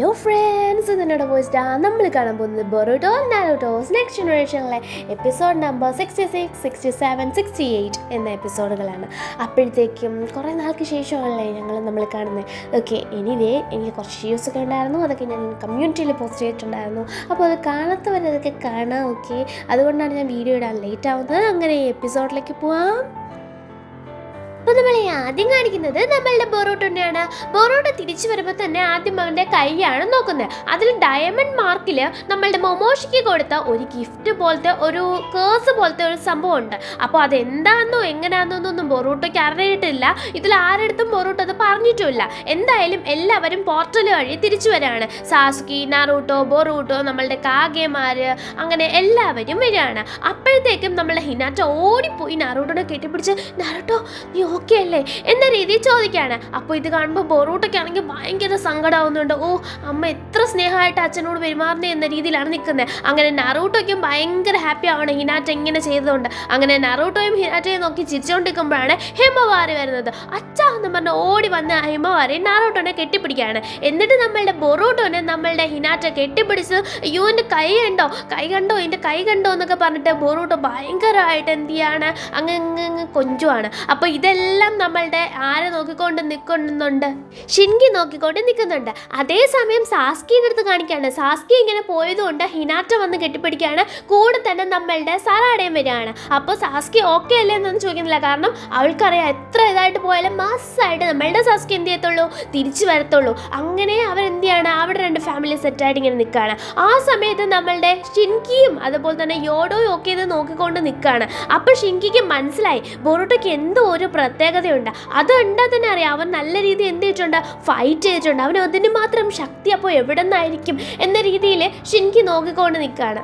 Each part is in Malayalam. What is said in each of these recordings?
ഹലോ ഫ്രണ്ട്സ്, ഇതിനോട് പോയിട്ടാ നമ്മൾ കാണാൻ പോകുന്നത് ബൊറൂട്ടോ നാരുട്ടോസ് നെക്സ്റ്റ് ജനറേഷനിലെ എപ്പിസോഡ് നമ്പർ 66, 67, 68 എന്ന എപ്പിസോഡുകളാണ്. അപ്പോഴത്തേക്കും കുറേ നാൾക്ക് ശേഷമല്ലേ നമ്മൾ കാണുന്നത്. ഓക്കെ, എനിവേ എനിക്ക് കുറച്ച് വ്യൂസൊക്കെ ഉണ്ടായിരുന്നു, അതൊക്കെ ഞാൻ കമ്മ്യൂണിറ്റിയിൽ പോസ്റ്റ് ചെയ്തിട്ടുണ്ടായിരുന്നു. അപ്പോൾ അത് കാണാത്തവരതൊക്കെ കാണാം. ഓക്കെ, അതുകൊണ്ടാണ് ഞാൻ വീഡിയോ ഇടാൻ ലേറ്റ് ആവുന്നത്. അങ്ങനെ എപ്പിസോഡിലേക്ക് പോവാം. അപ്പോൾ നമ്മളെ ആദ്യം കാണിക്കുന്നത് നമ്മളുടെ ബൊറൂട്ടോനെയാണ്. ബൊറൂട്ടോ തിരിച്ചു വരുമ്പോൾ തന്നെ ആദ്യം അവൻ്റെ കൈയാണ് നോക്കുന്നത്. അതിൽ ഡയമണ്ട് മാർക്കിൽ നമ്മളുടെ മൊമോഷിക്ക് കൊടുത്ത ഒരു ഗിഫ്റ്റ് പോലത്തെ ഒരു കേഴ്സ് പോലത്തെ ഒരു സംഭവം ഉണ്ട്. അപ്പോൾ അതെന്താണെന്നോ എങ്ങനെയാണെന്നൊന്നും ബൊറൂട്ടോയ്ക്ക് അറിയിട്ടില്ല. ഇതിൽ ആരെടുത്തും ബൊറൂട്ടോ അത് പറഞ്ഞിട്ടുമില്ല. എന്തായാലും എല്ലാവരും പോർട്ടൽ വഴി തിരിച്ചു വരികയാണ്. സാസുക്കി, നാറൂട്ടോ, ബൊറൂട്ടോ, നമ്മളുടെ കാഗേമാർ, അങ്ങനെ എല്ലാവരും വരികയാണ്. അപ്പോഴത്തേക്കും നമ്മളുടെ ഹിനാറ്റോ ഓടിപ്പോയി നാറൂട്ടോനെ കെട്ടിപ്പിടിച്ച്, നാറൂട്ടോ നീ ഓക്കെ അല്ലേ എന്ന രീതിയിൽ ചോദിക്കുകയാണ്. അപ്പോൾ ഇത് കാണുമ്പോൾ ബൊറൂട്ടോയ്ക്കാണെങ്കിൽ ഭയങ്കര സങ്കടമാവുന്നുണ്ട്. ഓ, അമ്മ എത്ര സ്നേഹമായിട്ട് അച്ഛനോട് പെരുമാറുന്നത് എന്ന രീതിയിലാണ് നിൽക്കുന്നത്. അങ്ങനെ നാറൂട്ടോയ്ക്കും ഭയങ്കര ഹാപ്പി ആവണം ഹിനാറ്റ ഇങ്ങനെ ചെയ്തതുകൊണ്ട്. അങ്ങനെ നാറൂട്ടോയും ഹിനാറ്റയും നോക്കി ചിരിച്ചുകൊണ്ടിരിക്കുമ്പോഴാണ് ഹിമവാരി വരുന്നത്. അച്ഛാ എന്ന് പറഞ്ഞ് ഓടി വന്ന് ഹിമവാരി നാറൂട്ടോനെ കെട്ടിപ്പിടിക്കുകയാണ്. എന്നിട്ട് നമ്മളുടെ ബൊറൂട്ടോനെ നമ്മളുടെ ഹിനാറ്റ കെട്ടിപ്പിടിച്ച്, അയ്യോ എൻ്റെ കൈ കണ്ടോ എൻ്റെ കൈ കണ്ടോ എന്നൊക്കെ പറഞ്ഞിട്ട് ബൊറൂട്ടോ ഭയങ്കരമായിട്ട് എന്ത് ചെയ്യാണ്, അങ്ങ് കൊഞ്ചുവാണ്. അപ്പോൾ ഇതെല്ലാം നമ്മളുടെ ആരെ നോക്കിക്കൊണ്ട് നിൽക്കുന്നുണ്ട്, ഷിൻകി നോക്കിക്കൊണ്ട് നിൽക്കുന്നുണ്ട്. അതേസമയം സാസ്കിയുടെ അടുത്ത് കാണിക്കുകയാണ്. സാസ്കി ഇങ്ങനെ പോയതുകൊണ്ട് ഹിനാറ്റ വന്ന് കെട്ടിപ്പിടിക്കുകയാണ്. കൂടെ തന്നെ നമ്മളുടെ സറാടയും വരികയാണ്. അപ്പോൾ സാസ്കി ഓക്കെ അല്ലേ എന്നൊന്നും ചോദിക്കുന്നില്ല. കാരണം അവൾക്കറിയാം എത്ര ഇതായിട്ട് പോയാലും മാസമായിട്ട് നമ്മളുടെ സാസ്കി എന്ത് ചെയ്യത്തുള്ളൂ, തിരിച്ചു വരത്തുള്ളൂ. അങ്ങനെ അവരെന്ത് ചെയ്യാണ്, അവിടെ രണ്ട് ഫാമിലി സെറ്റായിട്ട് ഇങ്ങനെ നിൽക്കുകയാണ്. ആ സമയത്ത് നമ്മളുടെ ഷിൻകിയും അതുപോലെ തന്നെ യോഡോയും ഒക്കെ ഇത് നോക്കിക്കൊണ്ട് നിൽക്കുകയാണ്. അപ്പോൾ ഷിൻകിക്ക് മനസ്സിലായി ബൊറൂട്ടോയ്ക്ക് എന്തോ ഒരു പ്രത്യേകതയുണ്ട്. അത് കണ്ടാൽ തന്നെ അറിയാം അവൻ നല്ല രീതിയിൽ എന്ത് ചെയ്തിട്ടുണ്ട്, ഫൈറ്റ് ചെയ്തിട്ടുണ്ട്. അവന് അതിന് മാത്രം ശക്തി അപ്പോൾ എവിടെ നിന്നായിരിക്കും എന്ന രീതിയിൽ ഷിൻകി നോക്കിക്കൊണ്ട് നിൽക്കുകയാണ്.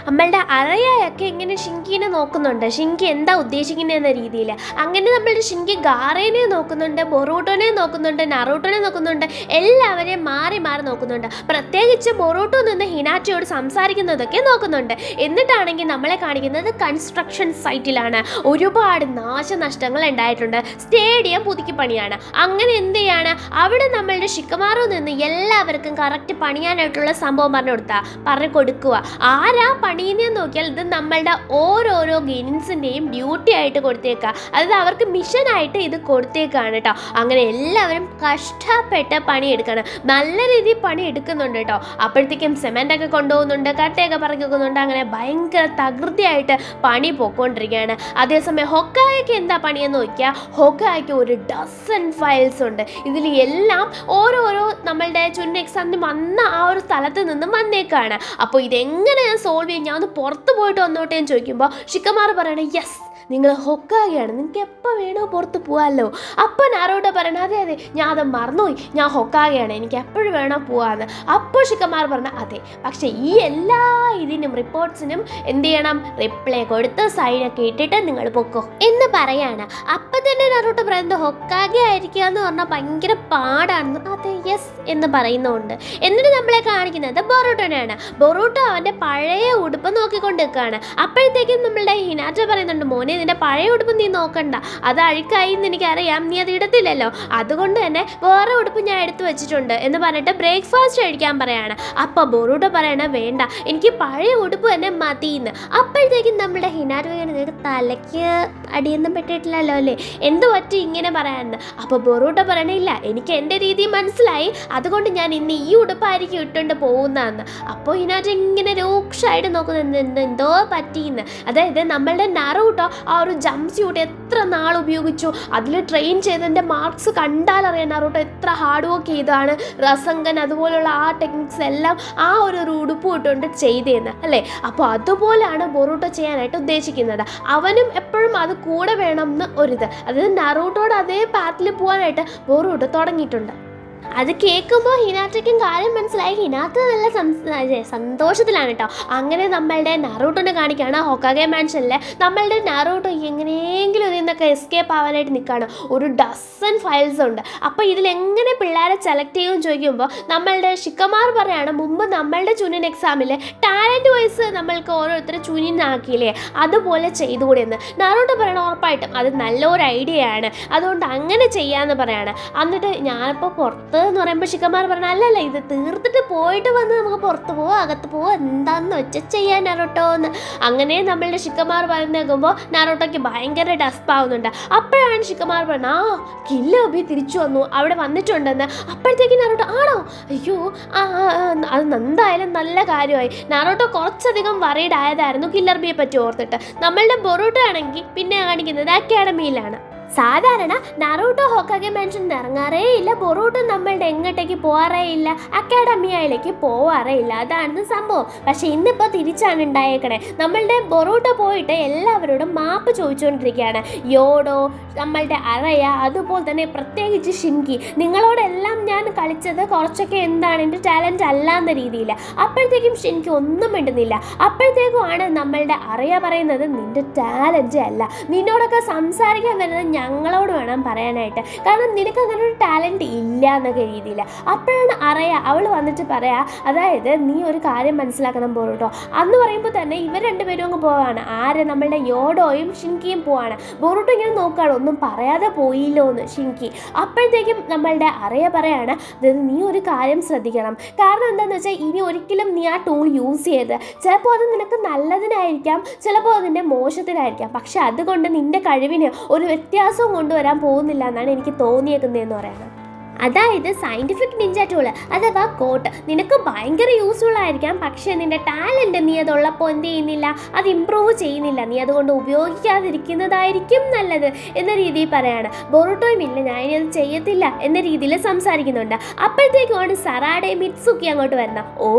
നമ്മളുടെ അറയായൊക്കെ ഇങ്ങനെ ഷിൻകിനെ നോക്കുന്നുണ്ട്, ഷിൻകി എന്താ ഉദ്ദേശിക്കുന്നത് എന്ന രീതിയിൽ. അങ്ങനെ നമ്മളുടെ ഷിൻകി ഗാറേനെ നോക്കുന്നുണ്ട്, ബൊറൂട്ടോനെ നോക്കുന്നുണ്ട്, നറൂട്ടോനെ നോക്കുന്നുണ്ട്, എല്ലാവരെയും മാറി മാറി നോക്കുന്നുണ്ട്. പ്രത്യേകിച്ച് ബൊറൂട്ടോ നിന്ന് ഹിനാറ്റയോട് സംസാരിക്കുന്നതൊക്കെ നോക്കുന്നുണ്ട്. എന്നിട്ടാണെങ്കിൽ നമ്മളെ കാണിക്കുന്നത് കൺസ്ട്രക്ഷൻ സൈറ്റിലാണ്. ഒരുപാട് നാശനഷ്ടങ്ങൾ ഉണ്ടായിട്ടുണ്ട്. സ്റ്റേഡിയം പുതുക്കി പണിയാണ്. അങ്ങനെ എന്ത് ചെയ്യാണ്, അവിടെ നമ്മളുടെ ഷിക്കമാറു നിന്ന് എല്ലാവർക്കും കറക്റ്റ് പണിയാനായിട്ടുള്ള സംഭവം പറഞ്ഞു കൊടുക്കുക. ആരാ പണിയെന്ന് നോക്കിയാൽ ഇത് നമ്മളുടെ ഓരോരോ ഗെയിംസിൻ്റെയും ഡ്യൂട്ടി ആയിട്ട് കൊടുത്തേക്കുക. അതായത് അവർക്ക് മിഷനായിട്ട് ഇത് കൊടുത്തേക്കാണ് കേട്ടോ. അങ്ങനെ എല്ലാവരും കഷ്ടപ്പെട്ട് പണിയെടുക്കണം, നല്ല രീതിയിൽ പണി എടുക്കുന്നുണ്ട് കേട്ടോ. അപ്പോഴത്തേക്കും സെമെൻ്റൊക്കെ കൊണ്ടുപോകുന്നുണ്ട്, കട്ടയൊക്കെ പറക്കി വെക്കുന്നുണ്ട്. അങ്ങനെ ഭയങ്കര തകൃതിയായിട്ട് പണി പോയിക്കൊണ്ടിരിക്കുകയാണ്. അതേസമയം ഹൊക്കായയ്ക്ക് എന്താ പണിയെന്ന് നോക്കിയാൽ ഹൊക്കായയ്ക്ക് ഒരു ഡസൻ ഫയൽസ് ഉണ്ട്. ഇതിൽ എല്ലാം ഓരോരോ നമ്മളുടെ ചുന്ന എക്സാമിന് വന്ന ആ ഒരു സ്ഥലത്ത് നിന്നും വന്നേക്കാണ്. അപ്പോൾ ഇതെങ്ങനെ ഞാൻ സോൾവ് ചെയ്യും, ഞാൻ ഒന്ന് പുറത്ത് പോയിട്ട് വന്നോട്ടെ എന്ന് ചോദിക്കുമ്പോൾ ഷിക്കമാർ പറയണേ, യെസ് നിങ്ങൾ ഹൊക്കാഗയാണ്, നിങ്ങൾക്ക് എപ്പോൾ വേണോ പുറത്ത് പോകാമല്ലോ. അപ്പോൾ നാറൂട്ടോ പറയണേ, അതെ ഞാൻ അത് മറന്നുപോയി, ഞാൻ ഹൊക്കാഗയാണ്, എനിക്ക് എപ്പോഴും വേണോ പോകാമെന്ന്. അപ്പോൾ ഷിക്കമാർ പറഞ്ഞ അതെ, പക്ഷേ ഈ എല്ലാ ഇതിനും റിപ്പോർട്ട്സിനും എന്ത് ചെയ്യണം, റിപ്ലൈ കൊടുത്ത് സൈനൊക്കെ ഇട്ടിട്ട് നിങ്ങൾ പൊക്കോ എന്ന് പറയാണ്. അപ്പം തന്നെ നാറൂട്ടോ പറയുന്നത് ഹൊക്കാഗെ ആയിരിക്കുക എന്ന് പറഞ്ഞാൽ ഭയങ്കര പാടാണെന്ന്. അതെ യെസ് എന്ന് പറയുന്നുണ്ട്. എന്നിട്ട് നമ്മളെ കാണിക്കുന്നത് ബൊറൂട്ടോനെയാണ്. ബൊറൂട്ടോ അവൻ്റെ പഴയ ഉടുപ്പ് നോക്കിക്കൊണ്ട് നിൽക്കുകയാണ്. അപ്പോഴത്തേക്കും നമ്മളുടെ ഹിനാറ്റ പറയുന്നുണ്ട്, മോനെ നിന്റെ പഴയ ഉടുപ്പ് നീ നോക്കണ്ട, അത് അഴുക്കായി എന്ന് എനിക്കറിയാം, നീ അത് ഇടത്തില്ലല്ലോ, അതുകൊണ്ട് തന്നെ വേറെ ഉടുപ്പ് ഞാൻ എടുത്തു വെച്ചിട്ടുണ്ട് എന്ന് പറഞ്ഞിട്ട് ബ്രേക്ക്ഫാസ്റ്റ് കഴിക്കാൻ പറയാണ്. അപ്പോൾ ബൊറൂട്ടോ പറയണ വേണ്ട, എനിക്ക് പഴയ ഉടുപ്പ് തന്നെ മതിയെന്ന്. അപ്പോഴത്തേക്കും നമ്മുടെ ഹിനാറ്റ നിനക്ക് തലയ്ക്ക് അടിയൊന്നും പെട്ടിട്ടില്ലല്ലോ അല്ലേ, എന്ത് പറ്റി ഇങ്ങനെ പറയാമെന്ന്. അപ്പോൾ ബൊറൂട്ടോ പറയണില്ല, എനിക്ക് എൻ്റെ രീതി മനസ്സിലായി, അതുകൊണ്ട് ഞാൻ ഇന്ന് ഈ ഉടുപ്പായിരിക്കും ഇട്ടുകൊണ്ട് പോകുന്നതെന്ന്. അപ്പോൾ ഹിനാറ്റ ഇങ്ങനെ രൂക്ഷമായിട്ട് നോക്കുന്നത് എന്തോ പറ്റിയെന്ന്. അതായത് നമ്മളുടെ നാറൂട്ടോ ആ ഒരു ജംപ് സ്യൂട്ട് എത്ര നാൾ ഉപയോഗിച്ചു, അതിൽ ട്രെയിൻ ചെയ്തതിൻ്റെ മാർക്സ് കണ്ടാലറിയാം നാറൂട്ടോ എത്ര ഹാർഡ് വർക്ക് ചെയ്താണ്. റസങ്കൻ അതുപോലുള്ള ആ ടെക്നിക്സ് എല്ലാം ആ ഒരു ഉടുപ്പ് ഇട്ടുകൊണ്ട് ചെയ്തേന്ന് അല്ലേ. അപ്പോൾ അതുപോലെയാണ് ബൊറൂട്ടോ ചെയ്യാനായിട്ട് ഉദ്ദേശിക്കുന്നത്. അവനും എപ്പോഴും അത് കൂടെ വേണം എന്ന് ഒരിത്, അതായത് നാറൂട്ടോട് അതേ പാത്തിൽ പോകാനായിട്ട് ബൊറൂട്ടോ തുടങ്ങിയിട്ടുണ്ട്. അത് കേൾക്കുമ്പോൾ ഹിനാറ്റയ്ക്കും കാര്യം മനസ്സിലായി. ഹിനാറ്റ നല്ല സന്തോഷത്തിലാണ് കേട്ടോ. അങ്ങനെ നമ്മളുടെ നാറൂട്ടോനെ കാണിക്കുകയാണ്. ഹൊക്കാഗെ മാൻഷനിൽ നമ്മളുടെ നാറൂട്ടോ എങ്ങനെയെങ്കിലും ഇതിൽ നിന്നൊക്കെ എസ്കേപ്പ് ആവാനായിട്ട് നിൽക്കുകയാണ്. ഒരു ഡസൻ ഫയൽസ് ഉണ്ട്. അപ്പോൾ ഇതിലെങ്ങനെ പിള്ളേരെ സെലക്ട് ചെയ്യുമെന്ന് ചോദിക്കുമ്പോൾ നമ്മളുടെ ഷിക്കമാർ പറയാണ്, മുമ്പ് നമ്മളുടെ ചുനിൻ എക്സാമിൽ ടാലൻറ്റ് വൈസ് നമ്മൾക്ക് ഓരോരുത്തരെ ചുനിനാക്കിയില്ലേ, അതുപോലെ ചെയ്തുകൂടെ എന്ന്. നാറൂട്ടോ പറയണം ഉറപ്പായിട്ടും അത് നല്ലൊരു ഐഡിയ ആണ്, അതുകൊണ്ട് അങ്ങനെ ചെയ്യാമെന്ന് പറയാണ്. എന്നിട്ട് ഞാനിപ്പോൾ പുറത്ത് പുറത്ത് എന്ന് പറയുമ്പോൾ ഷിക്കമാർ പറഞ്ഞു അല്ലല്ല ഇത് തീർത്തിട്ട് പോയിട്ട് വന്ന് നമുക്ക് പുറത്ത് പോവാം അകത്ത് പോവാം എന്താന്ന് വെച്ചാൽ ചെയ്യാൻ നാറൂട്ടോ എന്ന്. അങ്ങനെ നമ്മളുടെ ഷിക്കമാർ പറഞ്ഞേക്കുമ്പോൾ നാറൂട്ടോയ്ക്ക് ഭയങ്കര ഡസ്പാവുന്നുണ്ട്. അപ്പോഴാണ് ഷിക്കമാർ പറഞ്ഞത് കില്ലബി തിരിച്ചു വന്നു അവിടെ വന്നിട്ടുണ്ടെന്ന്. അപ്പോഴത്തേക്ക് നാറൂട്ടോ ആണോ അയ്യോ അത് എന്തായാലും നല്ല കാര്യമായി. നാറൂട്ടോ കുറച്ചധികം വറീഡ് ആയതായിരുന്നു കില്ലർ ബിയെ പറ്റി ഓർത്തിട്ട്. നമ്മളുടെ ബൊറൂട്ടോ ആണെങ്കിൽ പിന്നെ കാണിക്കുന്നത് അക്കാഡമിയിലാണ്. സാധാരണ നാറൂട്ടോ ഹോക്കാഗെ മാൻഷനിൽ ഇറങ്ങാറേ ഇല്ല, ബൊറൂട്ടോ നമ്മളുടെ എങ്ങോട്ടേക്ക് പോകാറേ ഇല്ല, അക്കാഡമിയയിലേക്ക് പോവാറേ ഇല്ല. അതാണ് സംഭവം. പക്ഷെ ഇന്നിപ്പോൾ തിരിച്ചാണ് ഉണ്ടായേക്കണേ. നമ്മളുടെ ബൊറൂട്ടോ പോയിട്ട് എല്ലാവരോടും മാപ്പ് ചോദിച്ചുകൊണ്ടിരിക്കുകയാണ്. യോഡോ, നമ്മളുടെ അറയ, അതുപോലെ തന്നെ പ്രത്യേകിച്ച് ഷിൻകി, നിങ്ങളോടെല്ലാം ഞാൻ കളിച്ചത് കുറച്ചൊക്കെ എന്താണ് എൻ്റെ ടാലൻറ്റ് അല്ലാന്ന രീതിയിൽ. അപ്പോഴത്തേക്കും ഷിൻകി ഒന്നും മിണ്ടുന്നില്ല. അപ്പോഴത്തേക്കുമാണ് നമ്മളുടെ അറയ പറയുന്നത് നിൻ്റെ ടാലൻറ്റ് അല്ല, നിന്നോടൊക്കെ സംസാരിക്കാൻ വരുന്നത് ഞങ്ങളോട് വേണം പറയാനായിട്ട്, കാരണം നിനക്ക് അങ്ങനെ ഒരു ടാലൻറ്റ് ഇല്ല എന്നൊക്കെ രീതിയിൽ. അപ്പോഴാണ് അറയ അവൾ വന്നിട്ട് പറയാ അതായത് നീ ഒരു കാര്യം മനസ്സിലാക്കണം ബൊറൂട്ടോ. അന്ന് പറയുമ്പോൾ തന്നെ ഇവർ രണ്ടുപേരും അങ്ങ് പോവാണ്. ആര് നമ്മളുടെ യോഡോയും ഷിൻകിയും പോവാണ്. ബൊറൂട്ടോ ഇങ്ങനെ നോക്കുകയാണ് ഒന്നും പറയാതെ പോയില്ലോ എന്ന് ഷിൻകി. അപ്പോഴത്തേക്കും നമ്മളുടെ അറയ പറയാണ് അതായത് നീ ഒരു കാര്യം ശ്രദ്ധിക്കണം, കാരണം എന്താണെന്ന് വെച്ചാൽ ഇനി ഒരിക്കലും നീ ആ ടൂൾ യൂസ് ചെയ്യരുത്. ചിലപ്പോൾ അത് നിനക്ക് നല്ലതിനായിരിക്കാം, ചിലപ്പോൾ അതിൻ്റെ മോശത്തിനായിരിക്കാം, പക്ഷെ അതുകൊണ്ട് നിൻ്റെ കഴിവിന് ഒരു വ്യത്യാസവും കൊണ്ടുവരാൻ പോകുന്നില്ല എന്നാണ് എനിക്ക് തോന്നിയേക്കുന്നതെന്ന് പറയുന്നത്. അതായത് സയൻറ്റിഫിക് നിഞ്ച ടൂള് അഥവാ കോട്ട് നിനക്ക് ഭയങ്കര യൂസ്ഫുൾ ആയിരിക്കാം, പക്ഷേ നിൻ്റെ ടാലൻറ്റ് നീ അതുള്ളപ്പോൾ എന്ത് ചെയ്യുന്നില്ല, അത് ഇമ്പ്രൂവ് ചെയ്യുന്നില്ല, നീ അതുകൊണ്ട് ഉപയോഗിക്കാതിരിക്കുന്നതായിരിക്കും നല്ലത് എന്ന രീതിയിൽ പറയാണ്. ബൊറൂട്ടോയും ഇല്ല ഞാനിത് ചെയ്യത്തില്ല എന്ന രീതിയിൽ സംസാരിക്കുന്നുണ്ട്. അപ്പോഴത്തേക്കുമാണ് സറാഡെ മിറ്റ്സുക്കി അങ്ങോട്ട് വരുന്നത്. ഓ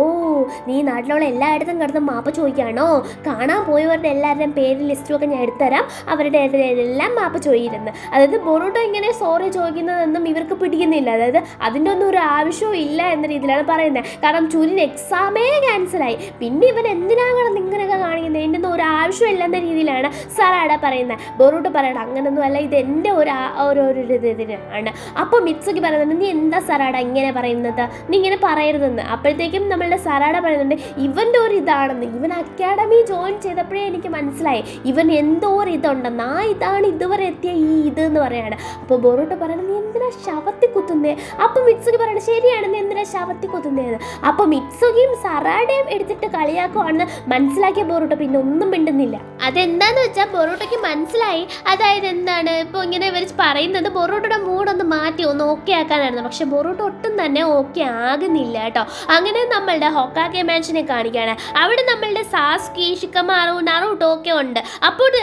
നീ നാട്ടിലുള്ള എല്ലായിടത്തും കിടന്ന് മാപ്പ് ചോദിക്കുകയാണോ? കാണാൻ പോയവരുടെ എല്ലാവരുടെയും പേര് ലിസ്റ്റുമൊക്കെ ഞാൻ എടുത്തുതരാം, അവരുടെ എല്ലാം മാപ്പ് ചോദിക്കുന്നത്. അതായത് ബൊറൂട്ടോ ഇങ്ങനെ സോറി ചോദിക്കുന്നതൊന്നും ഇവർക്ക് പിടിക്കുന്നില്ല, അതായത് അതിൻ്റെ ഒന്നും ഒരു ആവശ്യവും ഇല്ല എന്ന രീതിയിലാണ് പറയുന്നത്. കാരണം ചുരിൻ എക്സാമേ ക്യാൻസലായി, പിന്നെ ഇവൻ എന്തിനാണ് ഇങ്ങനെയൊക്കെ കാണിക്കുന്നത്, എൻ്റെ ഒന്നും ഒരു ആവശ്യമില്ല എന്ന രീതിയിലാണ് സറാഡ പറയുന്നത്. ബൊറൂട്ടോ പറയണം അങ്ങനൊന്നും അല്ല, ഇത് എൻ്റെ ഒരു ഇതിനാണ്. അപ്പോൾ മിറ്റ്സുക്കി പറയുന്നുണ്ട് നീ എന്താ സറാഡ ഇങ്ങനെ പറയുന്നത്, നീ ഇങ്ങനെ പറയരുതെന്ന്. അപ്പോഴത്തേക്കും നമ്മളുടെ സറാഡ പറയുന്നുണ്ട് ഇവൻ്റെ ഒരു ഇതാണെന്ന്, ഇവൻ അക്കാഡമി ജോയിൻ ചെയ്തപ്പോഴേ എനിക്ക് മനസ്സിലായി ഇവൻ എന്തോ ഒരു ഇതുണ്ടെന്ന്, ആ ഇതാണ് ഇതുവരെ എത്തിയ ഈ ഇത് എന്ന് പറയാണ്. അപ്പോൾ ബൊറൂട്ടോ പറയണം നീ എന്തിനാ ശവത്തി കുത്തുന്നത്? അപ്പോൾ മിറ്റ്സുക്കി പറയണം ശരിയാണ് നീ എന്തിനാ ശവത്തി കുത്തുന്നതെന്ന്. അപ്പോൾ മിറ്റ്സുകിയും സറാഡയും എടുത്തിട്ട് കളിയാക്കുവാണെന്ന് മനസ്സിലാക്കിയ ബൊറൂട്ടോ പിന്നെ ഒന്നും മിണ്ടുന്നില്ല. അതെന്താന്ന് വെച്ചാൽ ബൊറൂട്ടോയ്ക്ക് മനസ്സിലായി, അതായത് എന്താണ് ഇപ്പോൾ ഇങ്ങനെ ഇവർ പറയുന്നത് ബൊറൂട്ടോയുടെ മൂഡൊന്ന് മാറ്റി ഒന്ന് ഓക്കെ ആക്കാനായിരുന്നു. പക്ഷെ ബൊറൂട്ടോ ഒട്ടും തന്നെ ഓക്കെ ആകുന്നില്ല കേട്ടോ. അങ്ങനെ നമ്മളുടെ ഹൊക്കാഗെ മാൻഷനെ കാണിക്കുകയാണ്. അവിടെ നമ്മളുടെ സാസ്കി, ഷിക്കമാറു, നാറൂട്ടോ ഒക്കെ ഉണ്ട്. അപ്പോൾ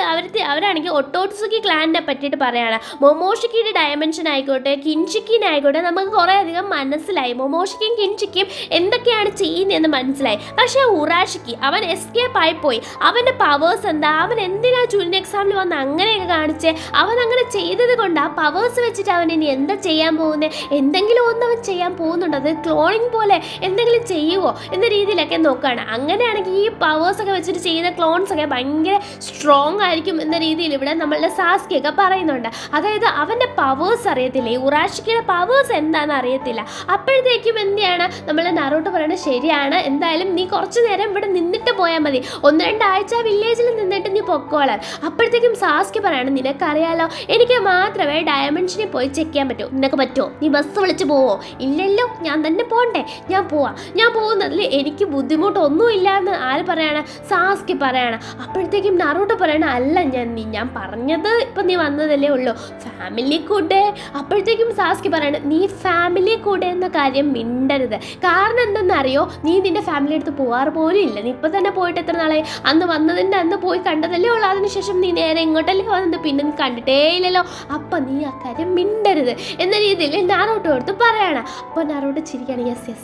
അവരാണെങ്കിൽ ഒട്ടോട്സുക്കി ക്ലാനിനെ പറ്റിയിട്ട് പറയാണ്. മൊമോഷിക്കിയുടെ ഡയമെൻഷൻ ആയിക്കോട്ടെ കിൻഷിക്കിനായിക്കോട്ടെ നമുക്ക് കുറേ അധികം മനസ്സിലായി, മൊമോഷിക്കും കിൻഷിക്കും എന്തൊക്കെയാണ് ചെയ്യുന്നതെന്ന് മനസ്സിലായി. പക്ഷേ ഉറാഷിക്ക് അവൻ എസ്കേപ്പ് ആയിപ്പോയി, അവൻ്റെ പവേഴ്സ് എന്താ, അവൻ എന്തിനാ ചുരിൻ എക്സാമിൽ വന്ന് അങ്ങനെയൊക്കെ കാണിച്ച്, അവൻ അങ്ങനെ ചെയ്തത് കൊണ്ട് ആ പവേഴ്സ് വെച്ചിട്ട് അവൻ ഇനി എന്താ ചെയ്യാൻ പോകുന്നത്, എന്തെങ്കിലും ഒന്ന് അവൻ ചെയ്യാൻ പോകുന്നുണ്ടോ, അത് ക്ലോണിങ് പോലെ എന്തെങ്കിലും ചെയ്യുമോ എന്ന രീതിയിലൊക്കെ നോക്കുകയാണ്. അങ്ങനെയാണെങ്കിൽ ഈ പവേഴ്സൊക്കെ വെച്ചിട്ട് ചെയ്യുന്ന ക്ലോൺസ് ഒക്കെ ഭയങ്കര സ്ട്രോങ് ആയിരിക്കും എന്ന രീതിയിൽ ഇവിടെ നമ്മളുടെ സാസ്കിയൊക്കെ പറയുന്നുണ്ട്. അതായത് അവൻ്റെ പവേഴ്സ് അറിയത്തില്ല, ഈ ഉറാഷിക്കയുടെ പവേഴ്സ് എന്താണെന്ന് അറിയത്തില്ല. അപ്പോഴത്തേക്കും എന്തെയാണ് നമ്മൾ നാറൂട്ടോ പറയുന്നത് ശരിയാണ്, എന്തായാലും നീ കുറച്ച് നേരം ഇവിടെ നിന്നിട്ട് പോയാൽ മതി, 1-2 ആഴ്ച വില്ലേജിൽ നിന്നിട്ട് നീ പൊക്കോളാൻ. അപ്പോഴത്തേക്കും സാസ്കി പറയാണ് നിനക്കറിയാലോ എനിക്ക് മാത്രമേ ഡയമെൻഷനിൽ പോയി ചെക്ക് ചെയ്യാൻ പറ്റൂ, നിനക്ക് പറ്റുമോ, നീ ബസ് വിളിച്ച് പോവോ? ഇല്ലല്ലോ ഞാൻ തന്നെ പോകണ്ടേ, ഞാൻ പോകുന്നതിൽ എനിക്ക് ബുദ്ധിമുട്ടൊന്നുമില്ല എന്ന് ആര് പറയാണ്, സാസ്കി പറയാണ്. അപ്പോഴത്തേക്കും നാറൂട്ടോ പറയണ അല്ല ഞാൻ പറഞ്ഞത് ഇപ്പം നീ വന്നതല്ലേ ഉള്ളൂ, ഫാമിലി കൂടെ. അപ്പോഴത്തേക്കും സാസ്കി പറയണ നീ ഫാമിലി കൂടെ എന്ന കാര്യം മിണ്ടരുത്, കാരണം എന്തെന്നറിയോ നീ നിൻ്റെ ഫാമിലി അടുത്ത് പോകാറ് പോലും ഇല്ല, നീ ഇപ്പം തന്നെ പോയിട്ട് എത്ര നാളായി, അന്ന് വന്നതിൻ്റെ അന്ന് പോയി കണ്ടതല്ലേ ഉള്ളൂ, അതിനുശേഷം നീ നേരെ ഇങ്ങോട്ടല്ലേ വന്നത്, പിന്നെ നീ കണ്ടിട്ടേ ഇല്ലല്ലോ, അപ്പം നീ ആ കാര്യം മിണ്ടരുത് എന്ന രീതിയിൽ നാറൂട്ടോ അടുത്ത് പറയണം. അപ്പോൾ നാറൂട്ടോ ചിരിക്കുകയാണ്. യെസ്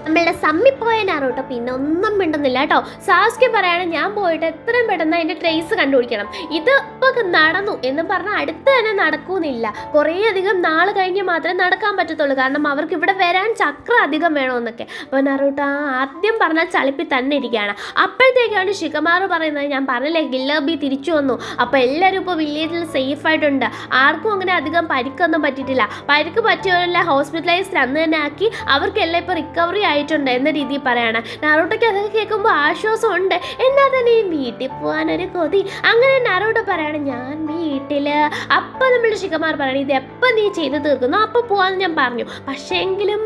നമ്മളുടെ സമ്മിപ്പോയ നാറൂട്ടോ പിന്നെ ഒന്നും മിണ്ടുന്നില്ല കേട്ടോ. സാസ്കി പറയാണ് ഞാൻ പോയിട്ട് എത്രയും പെട്ടെന്ന് അതിൻ്റെ ട്രേസ് കണ്ടുപിടിക്കണം, ഇത് ഇപ്പോൾ നടന്നു എന്ന് പറഞ്ഞാൽ അടുത്ത് തന്നെ നടക്കുന്നില്ല, കുറേ അധികം നാൾ കഴിഞ്ഞ് മാത്രമേ നടക്കാൻ പറ്റത്തുള്ളൂ, കാരണം അവർക്ക് ഇവിടെ വരാൻ ചക്രം അധികം വേണമെന്നൊക്കെ. അപ്പോൾ നാറൂട്ടോ ആദ്യം പറഞ്ഞാൽ ചളിപ്പി തന്നെ ഇരിക്കുകയാണ്. അപ്പോഴത്തേക്കാണ് ഷിക്കമാറു പറയുന്നത് ഞാൻ പറഞ്ഞില്ലേ കില്ലബി തിരിച്ചു വന്നു, അപ്പോൾ എല്ലാവരും ഇപ്പോൾ വില്ലേജിൽ സേഫായിട്ടുണ്ട്, ആർക്കും അങ്ങനെ അധികം പരിക്കൊന്നും പറ്റിയിട്ടില്ല, പരിക്ക് പറ്റിയവരെല്ലാം ഹോസ്പിറ്റലൈസ്ഡ് അന്ന് തന്നെ ആക്കി, അവർക്കെല്ലാം ഇപ്പോൾ റിക്കവറി ആയിട്ടുണ്ട് എന്ന രീതിയിൽ പറയാണ്. നാറൂട്ടോയ്ക്ക് അതൊക്കെ കേൾക്കുമ്പോൾ ആശ്വാസമുണ്ട്. എന്നാൽ തന്നെ ഈ വീട്ടിൽ പോകാനൊരു കൊതി. അങ്ങനെ നാറൂട്ടോ പറയാണ് ഞാൻ വീട്ടിൽ. അപ്പം നമ്മൾ ഷിക്കമാർ പറയണം ഇത് എപ്പോൾ നീ ചെയ്ത് തീർക്കുന്നു അപ്പോൾ പോകാമെന്ന് ഞാൻ പറഞ്ഞു. പക്ഷേ എങ്കിലും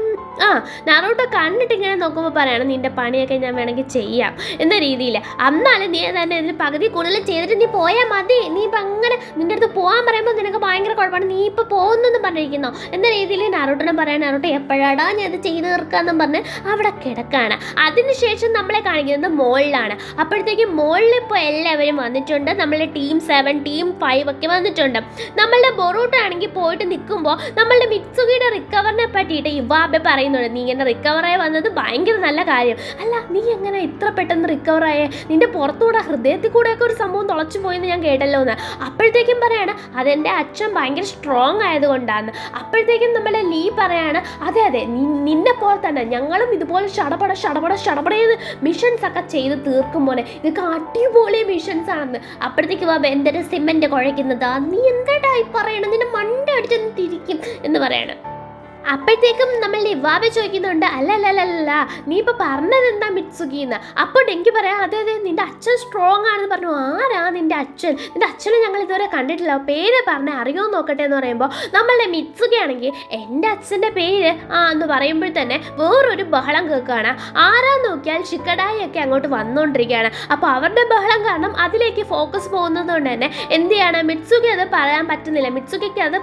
നാറൂട്ടോ കണ്ടിട്ട് ഇങ്ങനെ നോക്കുമ്പോൾ പറയണം നിന്റെ പണിയൊക്കെ ഞാൻ വേണമെങ്കിൽ ചെയ്യാം എന്ന രീതിയിൽ. എന്നാലും നീ തന്നെ ഇതിന് പകുതി കൂടുതൽ ചെയ്തിട്ട് നീ പോയാൽ മതി. നീ ഇപ്പം അങ്ങനെ നിൻ്റെ അടുത്ത് പോകാൻ പറയുമ്പോൾ നിനക്ക് ഭയങ്കര കുഴപ്പമാണ്. നീ ഇപ്പോൾ പോകുന്നെന്ന് പറഞ്ഞിരിക്കുന്നോ എന്ന രീതിയിൽ നാറൂട്ടോനെ പറയാൻ. നാറൂട്ടോ എപ്പോഴാടാ ഞാൻ ഇത് ചെയ്ത് തീർക്കാമെന്നും പറഞ്ഞ് അവിടെ കിടക്കാണ്. അതിനുശേഷം നമ്മളെ കാണിക്കുന്നത് മോളിലാണ്. അപ്പോഴത്തേക്കും മോളിൽ ഇപ്പോൾ എല്ലാവരും വന്നിട്ടുണ്ട്. നമ്മളുടെ ടീം 7 ടീം 5 ഒക്കെ വന്നിട്ടുണ്ട്. നമ്മളുടെ ബൊറൂട്ടോ ആണെങ്കിൽ പോയിട്ട് നിൽക്കുമ്പോൾ നമ്മളുടെ മിത്സുകിയുടെ റിക്കവറിനെ പറ്റിയിട്ട് ഇവാബെ പറയുന്നുണ്ട്. നീ ഇങ്ങനെ റിക്കവറായി വന്നത് ഭയങ്കര നല്ല കാര്യം. അല്ല നീ എങ്ങനെ ഇത്ര പെട്ടെന്ന് റിക്കവറായേ? നിന്റെ പുറത്തുകൂടെ ഹൃദയത്തിൽ കൂടെയൊക്കെ ഒരു സംഭവം തുളച്ചു പോയെന്ന് ഞാൻ കേട്ടല്ലോ എന്ന്. അപ്പോഴത്തേക്കും പറയാണ് അതെൻ്റെ അച്ഛൻ ഭയങ്കര സ്ട്രോങ് ആയതുകൊണ്ടാണ്. അപ്പോഴത്തേക്കും നമ്മുടെ ലീ പറയാണ് അതെ അതെ നിന്നെ പോലെ തന്നെ ഞങ്ങളും ഇതുപോലെ ഷടപടയെന്ന് മിഷൻസ് ഒക്കെ ചെയ്ത് തീർക്കും പോലെ ഇതൊക്കെ അടിപൊളി മിഷൻസ് ആണെന്ന്. അപ്പോഴത്തേക്ക് ബാബ എന്തൊരു സിമെന്റ് കുഴയ്ക്കുന്നതാ നീ എന്താ ഈ പറയണം നിന്റെ മണ്ട അടിച്ചൊന്ന് തിരിക്കും എന്ന് പറയാണ്. അപ്പോഴത്തേക്കും നമ്മളുടെ ഇവാബെ ചോദിക്കുന്നുണ്ട് അല്ലല്ല നീ ഇപ്പോൾ പറഞ്ഞത് എന്താ മിത്സുകിന്ന്. അപ്പോൾ ഡെങ്കി പറയാം അതെ നിൻ്റെ അച്ഛൻ സ്ട്രോങ് ആണെന്ന് പറഞ്ഞു. ആരാ നിൻ്റെ അച്ഛൻ? നിൻ്റെ അച്ഛനെ ഞങ്ങൾ ഇതുവരെ കണ്ടിട്ടില്ല, പേര് പറഞ്ഞേ അറിയുമോ നോക്കട്ടെ എന്ന് പറയുമ്പോൾ നമ്മളുടെ മിത്സുകി ആണെങ്കിൽ എൻ്റെ അച്ഛൻ്റെ പേര് എന്ന് പറയുമ്പോൾ തന്നെ വേറൊരു ബഹളം കേൾക്കുകയാണ്. ആരാന്ന് നോക്കിയാൽ ഷിക്കഡായി ഒക്കെ അങ്ങോട്ട് വന്നുകൊണ്ടിരിക്കുകയാണ്. അപ്പോൾ അവരുടെ ബഹളം കാരണം അതിലേക്ക് ഫോക്കസ് പോകുന്നത് കൊണ്ട് തന്നെ എന്ത് ചെയ്യാണ് മിത്സുകി അത് പറയാൻ പറ്റുന്നില്ല. മിത്സുകിക്ക് അത്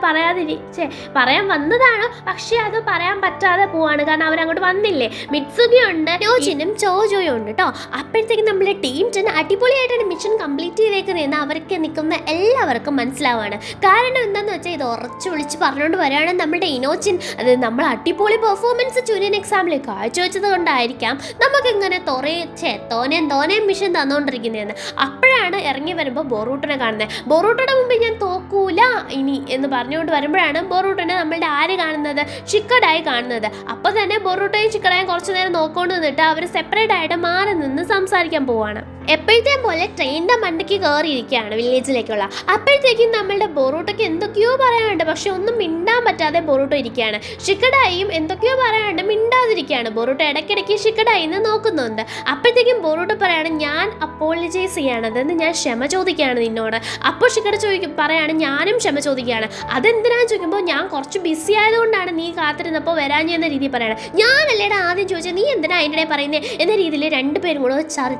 പറയാൻ വന്നതാണ് പക്ഷേ അത് പറയാൻ പറ്റാതെ പോവാണ്. കാരണം അവരങ്ങോട്ട് വന്നില്ലേ. മിത്സുകി ഉണ്ട്, യോജിനും ചോജോയും ഉണ്ട് കേട്ടോ. അപ്പോഴത്തേക്കും നമ്മുടെ ടീം 10 അടിപൊളിയായിട്ടാണ് മിഷൻ കംപ്ലീറ്റ് ചെയ്തേക്കുന്നതെന്ന് അവർക്ക് നിൽക്കുന്ന എല്ലാവർക്കും മനസ്സിലാവാണ്. കാരണം എന്താണെന്ന് വെച്ചാൽ ഇത് ഉറച്ചു വിളിച്ച് പറഞ്ഞുകൊണ്ട് വരികയാണ് നമ്മുടെ ഇനോച്ചിൻ. അത് നമ്മൾ അടിപൊളി പെർഫോമൻസ് ജൂനിയർ എക്സാമിൽ കാഴ്ചവെച്ചത് കൊണ്ടായിരിക്കാം നമുക്കിങ്ങനെ തോനേം മിഷൻ തന്നുകൊണ്ടിരിക്കുന്നതെന്ന്. അപ്പോഴാണ് ഇറങ്ങി വരുമ്പോൾ ബൊറൂട്ടോനെ കാണുന്നത്. ബൊറൂട്ടോയുടെ മുമ്പിൽ ഞാൻ തോക്കൂല ഇനി എന്ന് പറഞ്ഞുകൊണ്ട് വരുമ്പോഴാണ് ബൊറൂട്ടോനെ നമ്മളുടെ ആര് കാണുന്നത് ഷിക്കഡായി കാണുന്നത്. അപ്പോൾ തന്നെ ബൊറൂട്ടോയും ഷിക്കഡായും കുറച്ചു നേരം നോക്കിക്കൊണ്ട് നിന്നിട്ട് അവർ സെപ്പറേറ്റ് ആയിട്ട് മാറി നിന്ന് സംസാരിക്കാൻ പോവാണ്. എപ്പോഴത്തെയും പോലെ ട്രെയിനിൻ്റെ മണ്ടയ്ക്ക് കയറിയിരിക്കുകയാണ് വില്ലേജിലേക്കുള്ള. അപ്പോഴത്തേക്കും നമ്മളുടെ ബൊറൂട്ടോയ്ക്ക് എന്തൊക്കെയോ പറയാനുണ്ട് പക്ഷെ ഒന്നും മിണ്ടാൻ പറ്റാതെ ബൊറൂട്ടോ ഇരിക്കുകയാണ്. ഷിക്കഡായും എന്തൊക്കെയോ പറയാനുണ്ട് മിണ്ടാതിരിക്കുകയാണ്. ബൊറൂട്ടോ ഇടയ്ക്കിടയ്ക്ക് ഷിക്കഡായിന്ന് നോക്കുന്നുണ്ട്. അപ്പോഴത്തേക്കും ബൊറൂട്ടോ പറയാണ് ഞാൻ അപ്പോളജൈസ് ചെയ്യാണ്, അതെന്ന് ഞാൻ ക്ഷമ ചോദിക്കുകയാണ് നിന്നോട്. അപ്പോൾ ഷിക്കഡ പറയാണ് ഞാനും ക്ഷമ ചോദിക്കുകയാണ്. അതെന്തിനാന്ന് ചോദിക്കുമ്പോൾ ഞാൻ കുറച്ച് ബിസി ആയതുകൊണ്ടാണ് നീ കാത്തിരുന്നപ്പോൾ വരാഞ്ഞെന്ന രീതിയിൽ പറയണം. ഞാനല്ലേടാ ആദ്യം ചോദിച്ചാൽ നീ എന്തിനാ അതിൻ്റെ പറയുന്നത് എന്ന രീതിയിൽ രണ്ടുപേരും കൂടെ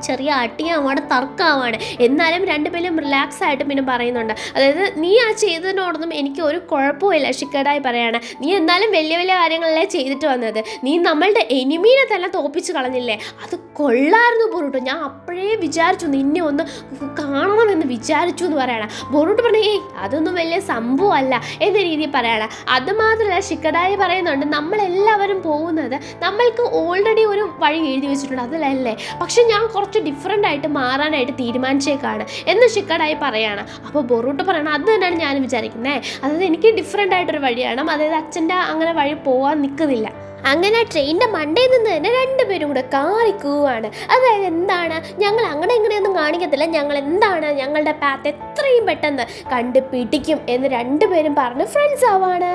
ചെറിയ അട്ടിയാവാണ് തർക്കമാണ്. എന്നാലും രണ്ടുപേരും റിലാക്സ് ആയിട്ട് പിന്നെ പറയുന്നുണ്ട്. അതായത് നീ ആ ചെയ്തതിനോടൊന്നും എനിക്ക് ഒരു കുഴപ്പമില്ല ഷിക്കഡായി പറയാണ്. നീ എന്നാലും വലിയ വലിയ കാര്യങ്ങളല്ലേ ചെയ്തിട്ട് വന്നത്. നീ നമ്മളുടെ എനിമീനെ തന്നെ തോപ്പിച്ച് കളഞ്ഞില്ലേ, അത് കൊള്ളായിരുന്നു ബൊറൂട്ടോ. ഞാൻ അപ്പോഴേ വിചാരിച്ചു നിന്നെ ഒന്ന് കാണണമെന്ന് വിചാരിച്ചു എന്ന് പറയണം. ബൊറൂട്ടോ പറഞ്ഞു അതൊന്നും വലിയ സംഭവമല്ല എന്ന രീതിയിൽ പറയണം. അതുമാത്രമല്ല ഷിക്കഡായി പറയുന്നുണ്ട് നമ്മളെല്ലാവരും പോകുന്നത് നമ്മൾക്ക് ഓൾറെഡി ഒരു വഴി എഴുതി വെച്ചിട്ടുണ്ട് അതിലല്ലേ, പക്ഷെ ഞാൻ കുറച്ച് ഡിഫറെൻ്റ് ആയിട്ട് മാറാനായിട്ട് തീരുമാനിച്ചേക്കാണ് എന്ന് ഷിക്കഡായി പറയാണ്. അപ്പോൾ ബൊറൂട്ടോ പറയണം അത് തന്നെയാണ് ഞാൻ വിചാരിക്കുന്നത്. അതായത് എനിക്ക് ഡിഫറെൻ്റ് ആയിട്ടൊരു വഴിയാണ്, അതായത് അച്ഛൻ്റെ അങ്ങനെ വഴി പോകാൻ നിൽക്കുന്നില്ല. അങ്ങനെ ട്രെയിനിൻ്റെ മണ്ടയിൽ നിന്ന് തന്നെ രണ്ടുപേരും കൂടെ കാറിക്കൂവാണ്. അതായത് എന്താണ് ഞങ്ങൾ അങ്ങനെ ഇങ്ങനെയൊന്നും കാണിക്കത്തില്ല, ഞങ്ങൾ എന്താണ് ഞങ്ങളുടെ പാത്ത് എത്രയും പെട്ടെന്ന് കണ്ടുപിടിക്കും എന്ന് രണ്ടുപേരും പറഞ്ഞ് ഫ്രണ്ട്സ് ആവാണ്.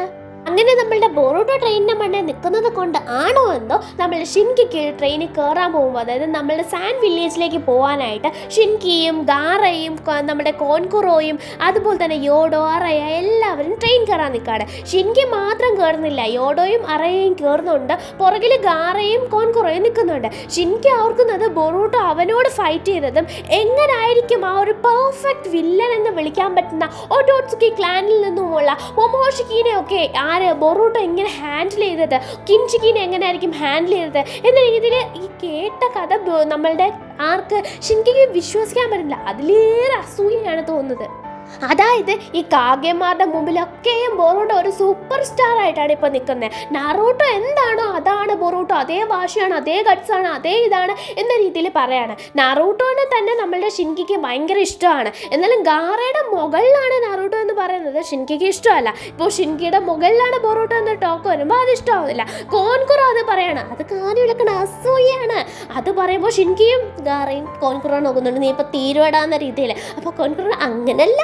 അങ്ങനെ നമ്മളുടെ ബൊറൂട്ടോ ട്രെയിനിൻ്റെ മണ്ടയിൽ നിൽക്കുന്നത് കൊണ്ട് ആണോ എന്തോ നമ്മളുടെ ഷിൻകിക്ക് ട്രെയിനിൽ കയറാൻ പോകുമ്പോൾ അതായത് നമ്മളുടെ സാൻ വില്ലേജിലേക്ക് പോകാനായിട്ട് ഷിൻകിയും ഗാറയും നമ്മുടെ കോൺകുറോയും അതുപോലെ തന്നെ യോഡോ അറയ എല്ലാവരും ട്രെയിൻ കയറാൻ നിൽക്കുകയാണ്. ഷിൻകി മാത്രം കയറുന്നില്ല, യോഡോയും അറയയും കയറുന്നുണ്ട്, പുറകിൽ ഗാറയും കോൺകുറോയും നിൽക്കുന്നുണ്ട്. ഷിൻകി ഓർക്കുന്നത് ബൊറൂട്ടോ അവനോട് ഫൈറ്റ് ചെയ്തതും എങ്ങനായിരിക്കും ആ ഒരു പെർഫെക്റ്റ് വില്ലൻ എന്ന് വിളിക്കാൻ പറ്റുന്ന ഒട്ടോട്സുക്കി ക്ലാനിൽ നിന്നുമുള്ള മൊമോഷിക്കിനെയൊക്കെ ബൊറൂട്ടോ എങ്ങനെ ഹാൻഡിൽ ചെയ്തത്, കിൻഷിക്കിനെ എങ്ങനെയായിരിക്കും ഹാൻഡിൽ ചെയ്തത് എന്ന രീതിയിൽ ഈ കേട്ട കഥ നമ്മളുടെ ആർക്ക് ഷിൻകിക്ക് വിശ്വസിക്കാൻ പറ്റില്ല. അതിലേറെ അസൂയയാണ് തോന്നുന്നത്. അതായത് ഈ കാഗെമാരുടെ മുമ്പിലൊക്കെയും ബൊറൂട്ടോ ഒരു സൂപ്പർ സ്റ്റാർ ആയിട്ടാണ് ഇപ്പോൾ നിൽക്കുന്നത്. നാറൂട്ടോ എന്താണോ അതാണ് ബൊറൂട്ടോ, അതേ വാശിയാണ്, അതേ ഗട്ട്സാണ്, അതേ ഇതാണ് എന്ന രീതിയിൽ പറയാണ്. നാറൂട്ടോനെ തന്നെ നമ്മളുടെ ഷിൻകിക്ക് ഭയങ്കര ഇഷ്ടമാണ്. എന്നാലും ഗാറയുടെ മുകളിലാണ് നാറൂട്ടോ എന്ന് പറയുന്നത് ഷിൻകിക്ക് ഇഷ്ടമല്ല. ഇപ്പോൾ ഷിൻകിയുടെ മുകളിലാണ് ബൊറൂട്ടോ എന്ന് ടോക്ക് വരുമ്പോൾ അത് ഇഷ്ടമാവില്ല. കോൺകുറോ അത് പറയാണ്, അത് കാര്യം വിളക്കണ അസൂയാണ്. അത് പറയുമ്പോൾ ഷിൻകിയും ഗാറയും കോൺകുറോ നോക്കുന്നുണ്ട്, നീ ഇപ്പോൾ തീരുവടാന്ന രീതിയിൽ. അപ്പോൾ കോൺകുറോ അങ്ങനല്ല,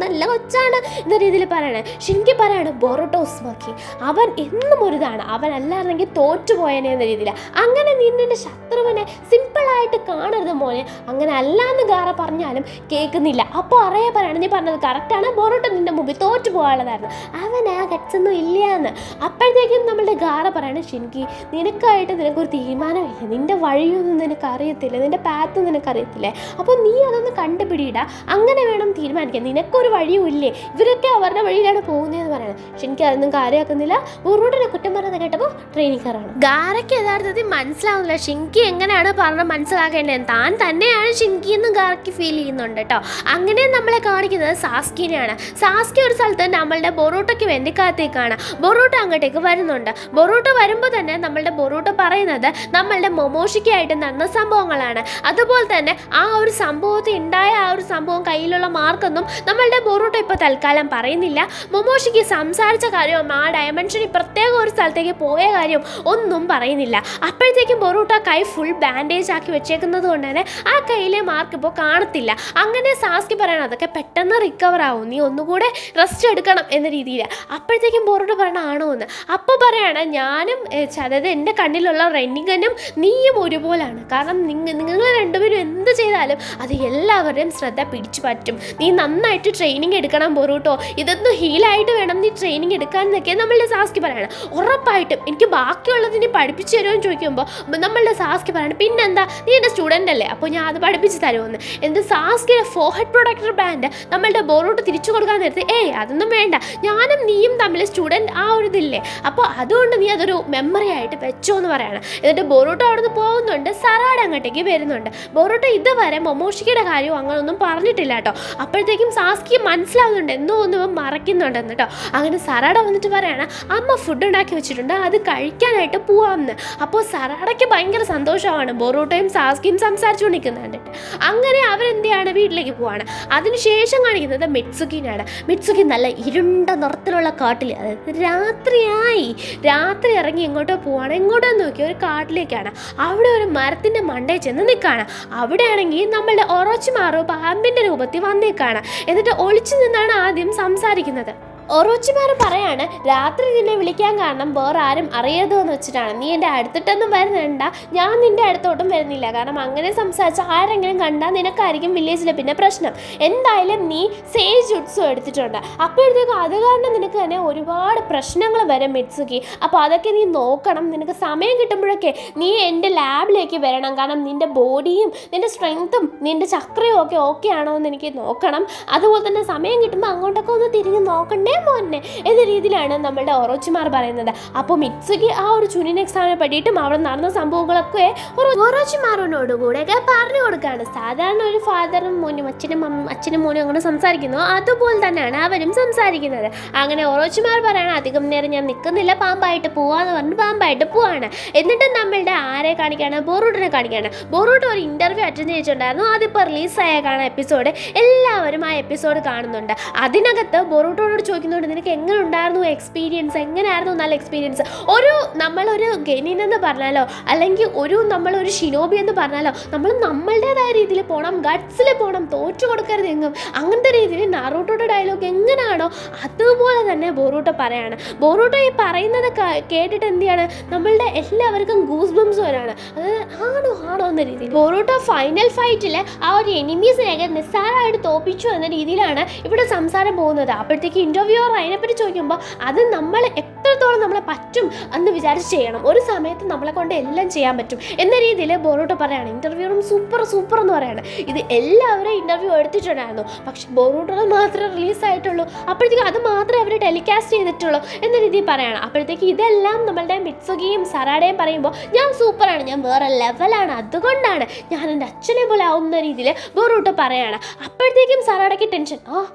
നല്ല കൊച്ചാണ് എന്ന രീതിയിൽ പറയണേ. ഷിൻകി പറയാണ് ബൊറൂട്ടോ ഉസ്മാക്കി അവൻ എന്നും ഒരിതാണ്, അവൻ അല്ലായിരുന്നെങ്കിൽ തോറ്റുപോയനെ എന്ന രീതിയിൽ. അങ്ങനെ നീ നിന്റെ ശത്രുവിനെ സിമ്പിളായിട്ട് കാണരുത് മോനെ. അങ്ങനെ അല്ലാന്ന് ഗാറ പറഞ്ഞാലും കേൾക്കുന്നില്ല. അപ്പോൾ അറിയാൻ പറയണം, നീ പറഞ്ഞത് കറക്റ്റാണ്, ബൊറൂട്ടോ നിന്റെ മുമ്പിൽ തോറ്റു പോകാനുള്ളതായിരുന്നു, അവൻ ആ ഗട്സൊന്നും ഇല്ലയെന്ന്. അപ്പോഴത്തേക്കും നമ്മളുടെ ഗാറ പറയണം, ഷിൻകി നിനക്കായിട്ട് നിനക്കൊരു തീരുമാനമില്ല, നിന്റെ വഴിയൊന്നും നിനക്കറിയത്തില്ല, നിന്റെ പാത്ത് നിനക്കറിയത്തില്ലേ, അപ്പോൾ നീ അതൊന്ന് കണ്ടുപിടിയിടാ, അങ്ങനെ വേണം തീരുമാനിക്കാൻ, നിനക്കൊരു വഴിയും ഇല്ലേ, ഇവരൊക്കെ അവരുടെ വഴിയിലാണ് പോകുന്നതെന്ന് പറയണം. ഷിൻകി അതൊന്നും കാര്യമാക്കുന്നില്ല. ബൊറൂട്ടോനെ കുറ്റം പറയുന്നത് കേട്ടപ്പോൾ ട്രെയിനിക്കറാണ്. ഗാറയ്ക്ക് യഥാർത്ഥത്തിൽ മനസ്സിലാവുന്നില്ല ഷിൻകി എങ്ങനെയാണ് പറഞ്ഞ് മനസ്സിലാക്കേണ്ടത്, താൻ തന്നെയാണ് ഷിൻകി എന്ന് ഗാറയ്ക്ക് ഫീൽ ചെയ്യുന്നുണ്ട് കേട്ടോ. അങ്ങനെ നമ്മളെ കാണിക്കുന്നത് സാസ്കിനെയാണ്. സാസ്കി ഒരു സ്ഥലത്ത് നമ്മളുടെ ബൊറൂട്ടോയ്ക്ക് വേണ്ടി കാത്തേക്കാണ്. ബൊറൂട്ടോ അങ്ങോട്ടേക്ക് വരുന്നുണ്ട്. ബൊറൂട്ടോ വരുമ്പോൾ തന്നെ നമ്മളുടെ ബൊറൂട്ടോ പറയുന്നത് നമ്മളുടെ മൊമോഷിക്കായിട്ട് നടന്ന സംഭവങ്ങളാണ്. അതുപോലെ തന്നെ ആ ഒരു സംഭവത്തിൽ ഉണ്ടായ ആ ഒരു സംഭവം കയ്യിലുള്ള മാർക്കൊന്നും നമ്മളുടെ ബൊറൂട്ടോ ഇപ്പോൾ തൽക്കാലം പറയുന്നില്ല. മൊമോഷിക്ക് സംസാരിച്ച കാര്യവും ആ ഡയമെൻഷനിൽ പ്രത്യേക ഒരു സ്ഥലത്തേക്ക് പോയ കാര്യവും ഒന്നും പറയുന്നില്ല. അപ്പോഴത്തേക്കും ബൊറൂട്ടോ കൈ ഫുൾ ബാൻഡേജ് ആക്കി വെച്ചേക്കുന്നത് കൊണ്ട് തന്നെ ആ കയ്യിലെ മാർക്ക് ഇപ്പോൾ കാണത്തില്ല. അങ്ങനെ സാസ്കി പറയണം അതൊക്കെ പെട്ടെന്ന് റിക്കവർ ആവും, നീ ഒന്നുകൂടെ റെസ്റ്റ് എടുക്കണം എന്ന രീതിയിൽ. അപ്പോഴത്തേക്കും ബൊറൂട്ടോ പറയണ ആണോ എന്ന്. അപ്പോൾ പറയാണ് ഞാനും അതായത് എൻ്റെ കണ്ണിലുള്ള റെന്നിഗനും നീയും ഒരുപോലാണ്, കാരണം നിങ്ങൾ രണ്ടുപേരും എന്ത് ചെയ്താലും അത് എല്ലാവരുടെയും ശ്രദ്ധ പിടിച്ചു പറ്റും, നീ നന്നായിട്ട് ട്രെയിനിങ് എടുക്കണം ബൊറൂട്ടോ, ഇതൊന്നും ഹീലായിട്ട് വേണം നീ ട്രെയിനിങ് എടുക്കാൻ എന്നൊക്കെ നമ്മളുടെ സാസ്കി പറയണം. ഉറപ്പായിട്ടും എനിക്ക് ബാക്കിയുള്ളതിന് പഠിപ്പിച്ചു തരുമെന്ന് ചോദിക്കുമ്പോൾ നമ്മളുടെ സാസ്കി പറയണം പിന്നെന്താ നീ എൻ്റെ സ്റ്റുഡൻ്റ് അല്ലേ, അപ്പോൾ ഞാൻ അത് പഠിപ്പിച്ച് തരുമെന്ന്. എന്ത് സാസ്കിയുടെ ഫോർഹെഡ് പ്രൊട്ടക്ടർ ബാൻഡ് നമ്മളുടെ ബൊറൂട്ടോ തിരിച്ചു കൊടുക്കാൻ നേരത്തെ അതൊന്നും വേണ്ട, ഞാനും നീയും തമ്മിൽ സ്റ്റുഡൻറ്റ് ആ ഒരു ഇതില്ലേ, അപ്പോൾ അതുകൊണ്ട് നീ അതൊരു മെമ്മറി ആയിട്ട് വെച്ചോ എന്ന് പറയണം. എന്നിട്ട് ബൊറൂട്ടോ അവിടെ നിന്ന് പോകുന്നുണ്ട്, സറാഡ അങ്ങോട്ടേക്ക് വരുന്നുണ്ട്. ബൊറൂട്ടോ ഇതുവരെ മൊമോഷിക്കയുടെ കാര്യവും അങ്ങനൊന്നും പറഞ്ഞിട്ടില്ല കേട്ടോ. അപ്പോഴത്തേക്കും സാസ്കിക്ക് മനസ്സിലാവുന്നുണ്ട് എന്തോ ഒന്നും മറയ്ക്കുന്നുണ്ടെന്ന് കേട്ടോ. അങ്ങനെ സറാഡ വന്നിട്ട് പറയണം അമ്മ ഫുഡ് ഉണ്ടാക്കി വെച്ചിട്ടുണ്ട്, അത് കഴിക്കാനായിട്ട് പോവാമെന്ന്. അപ്പോൾ സറാഡയ്ക്ക് ഭയങ്കര സന്തോഷമാണ് ബൊറൂട്ടോയും സാസ്കിയും സംസാരിച്ചുകൊണ്ടിരിക്കുന്നത് കണ്ടിട്ട്. അങ്ങനെ അവരെന്ത് ചെയ്യാണ്, വീട്ടിലേക്ക് പോവാണ്. അതിനുശേഷം കാണിക്കുന്നത് മിറ്റ്സുക്കിനാണ്. മിറ്റ്സുക്കി നല്ല ഇരുണ്ട നിറത്തിലുള്ള കാട്ടിൽ, അതായത് രാത്രി ഇറങ്ങി എങ്ങോട്ടോ പോവാണ്. എങ്ങോട്ടോ നോക്കി ഒരു കാട്ടിലേക്കാണ്. അവിടെ ഒരു മരത്തിൻ്റെ മണ്ടയിൽ ചെന്ന് നിൽക്കുകയാണ്. അവിടെയാണെങ്കിൽ നമ്മളുടെ ഒറോച്ചിമാറോ പാമ്പിൻ്റെ രൂപത്തിൽ വന്നേക്കാണ്. എന്നിട്ട് ഒളിച്ചു നിന്നാണ് ആദ്യം സംസാരിക്കുന്നത്. ഒറോച്ചിമാർ പറയാണ് രാത്രി നിന്നെ വിളിക്കാൻ കാരണം വേറെ ആരും അറിയരുതെന്ന് വെച്ചിട്ടാണ്, നീ എൻ്റെ അടുത്തിട്ടൊന്നും വരുന്നുണ്ട, ഞാൻ നിൻ്റെ അടുത്തോട്ടും വരുന്നില്ല, കാരണം അങ്ങനെ സംസാരിച്ച ആരെങ്കിലും കണ്ടാൽ നിനക്കായിരിക്കും വില്ലേജിലെ പിന്നെ പ്രശ്നം, എന്തായാലും നീ സേജ് ജുട്സു എടുത്തിട്ടുണ്ട്, അപ്പോഴത്തേക്കും അത് കാരണം നിനക്ക് തന്നെ ഒരുപാട് പ്രശ്നങ്ങൾ വരും മിറ്റ്സുക്കി, അപ്പോൾ അതൊക്കെ നീ നോക്കണം, നിനക്ക് സമയം കിട്ടുമ്പോഴൊക്കെ നീ എൻ്റെ ലാബിലേക്ക് വരണം, കാരണം നിൻ്റെ ബോഡിയും നിൻ്റെ സ്ട്രെങ്ത്തും നിൻ്റെ ചക്രയും ഒക്കെ ഓക്കെ ആണോ എന്ന് എനിക്ക് നോക്കണം, അതുപോലെ തന്നെ സമയം കിട്ടുമ്പോൾ അങ്ങോട്ടൊക്കെ ഒന്ന് തിരിഞ്ഞ് നോക്കണ്ടേ മോനെ എന്ന രീതിയിലാണ് നമ്മളുടെ ഒറോച്ചിമാർ പറയുന്നത്. അപ്പോൾ മിറ്റ്സുക്കി ആ ഒരു ചുനിൻ എക്സാമിനെ പറ്റിയിട്ടും അവിടെ നടന്ന സംഭവങ്ങളൊക്കെ ഒറോച്ചിമാറിനോടുകൂടെയൊക്കെ പറഞ്ഞു കൊടുക്കുകയാണ്. സാധാരണ ഒരു ഫാദറും മോനും അച്ഛനും മോനും അങ്ങനെ സംസാരിക്കുന്നു, അതുപോലെ തന്നെയാണ് അവരും സംസാരിക്കുന്നത്. അങ്ങനെ ഒറോച്ചിമാർ പറയണം അധികം നേരം ഞാൻ നിൽക്കുന്നില്ല, പാമ്പായിട്ട് പോവാന്ന് പറഞ്ഞിട്ട് പാമ്പായിട്ട് പോവാണ്. എന്നിട്ട് നമ്മളുടെ ആരെ കാണിക്കുകയാണ്, ബൊറൂട്ടോനെ കാണിക്കുകയാണ്. ബൊറൂട്ടോ ഒരു ഇൻ്റർവ്യൂ അറ്റൻഡ് ചെയ്തിട്ടുണ്ടായിരുന്നു, അതിപ്പോൾ റിലീസായ കാണാൻ എപ്പിസോഡ്, എല്ലാവരും ആ എപ്പിസോഡ് കാണുന്നുണ്ട്. അതിനകത്ത് ബൊറൂട്ടോനോട് ചോദിക്കുന്നുണ്ട് നിനക്ക് എങ്ങനെ ഉണ്ടായിരുന്നു എക്സ്പീരിയൻസ്, എങ്ങനെയായിരുന്നു നല്ല എക്സ്പീരിയൻസ്, നമ്മളൊരു ഗെനിൻ എന്ന് പറഞ്ഞാലോ അല്ലെങ്കിൽ നമ്മളൊരു ഷിനോബി എന്ന് പറഞ്ഞാലോ നമ്മൾ നമ്മളുടേതായ രീതിയിൽ പോകണം, ഗട്ട്സിൽ പോകണം, തോറ്റു കൊടുക്കരുത് എങ്ങും, അങ്ങനത്തെ രീതിയിൽ നാറൂട്ടോയുടെ ഡയലോഗ് എങ്ങനെയാണോ അതുപോലെ തന്നെ ബൊറൂട്ടോ പറയാണ്. ബൊറൂട്ടോ ഈ പറയുന്നത് കേട്ടിട്ട് എന്ത് ചെയ്യാണ്, നമ്മളുടെ എല്ലാവർക്കും ഗൂസ് ബംസ് വരാണ്, അത് ആണോ എന്ന രീതിയിൽ. ബൊറൂട്ടോ ഫൈനൽ ഫൈറ്റിൽ ആ ഒരു എനിമീസിനെയൊക്കെ നിസ്സാരമായിട്ട് തോപ്പിച്ചു എന്ന രീതിയിലാണ് ഇവിടെ സംസാരം പോകുന്നത്. അപ്പോഴത്തേക്ക് ഇൻ്റർവ്യൂ അതിനെപ്പറ്റി ചോദിക്കുമ്പോൾ അത് നമ്മൾ എത്രത്തോളം നമ്മളെ പറ്റും എന്ന് വിചാരിച്ച് ചെയ്യണം, ഒരു സമയത്ത് നമ്മളെ കൊണ്ട് എല്ലാം ചെയ്യാൻ പറ്റും എന്ന രീതിയിൽ ബൊറൂട്ടോ പറയാണ്. ഇൻ്റർവ്യൂറും സൂപ്പർ എന്ന് പറയാണ്. ഇത് എല്ലാവരും ഇൻ്റർവ്യൂ എടുത്തിട്ടുണ്ടായിരുന്നു, പക്ഷെ ബൊറൂട്ടോ മാത്രമേ റിലീസായിട്ടുള്ളൂ, അപ്പോഴത്തേക്കും അത് മാത്രമേ അവർ ടെലികാസ്റ്റ് ചെയ്തിട്ടുള്ളൂ എന്ന രീതിയിൽ പറയണം. അപ്പോഴത്തേക്ക് ഇതെല്ലാം നമ്മളുടെ മിറ്റ്സുകിയും സറാഡയും പറയുമ്പോൾ ഞാൻ സൂപ്പറാണ്, ഞാൻ വേറെ ലെവലാണ്, അതുകൊണ്ടാണ് ഞാൻ എൻ്റെ അച്ഛനെ പോലെ ആവുന്ന രീതിയിൽ ബൊറൂട്ടോ പറയാണ്. അപ്പോഴത്തേക്കും സറാഡയ്ക്ക് ടെൻഷൻ,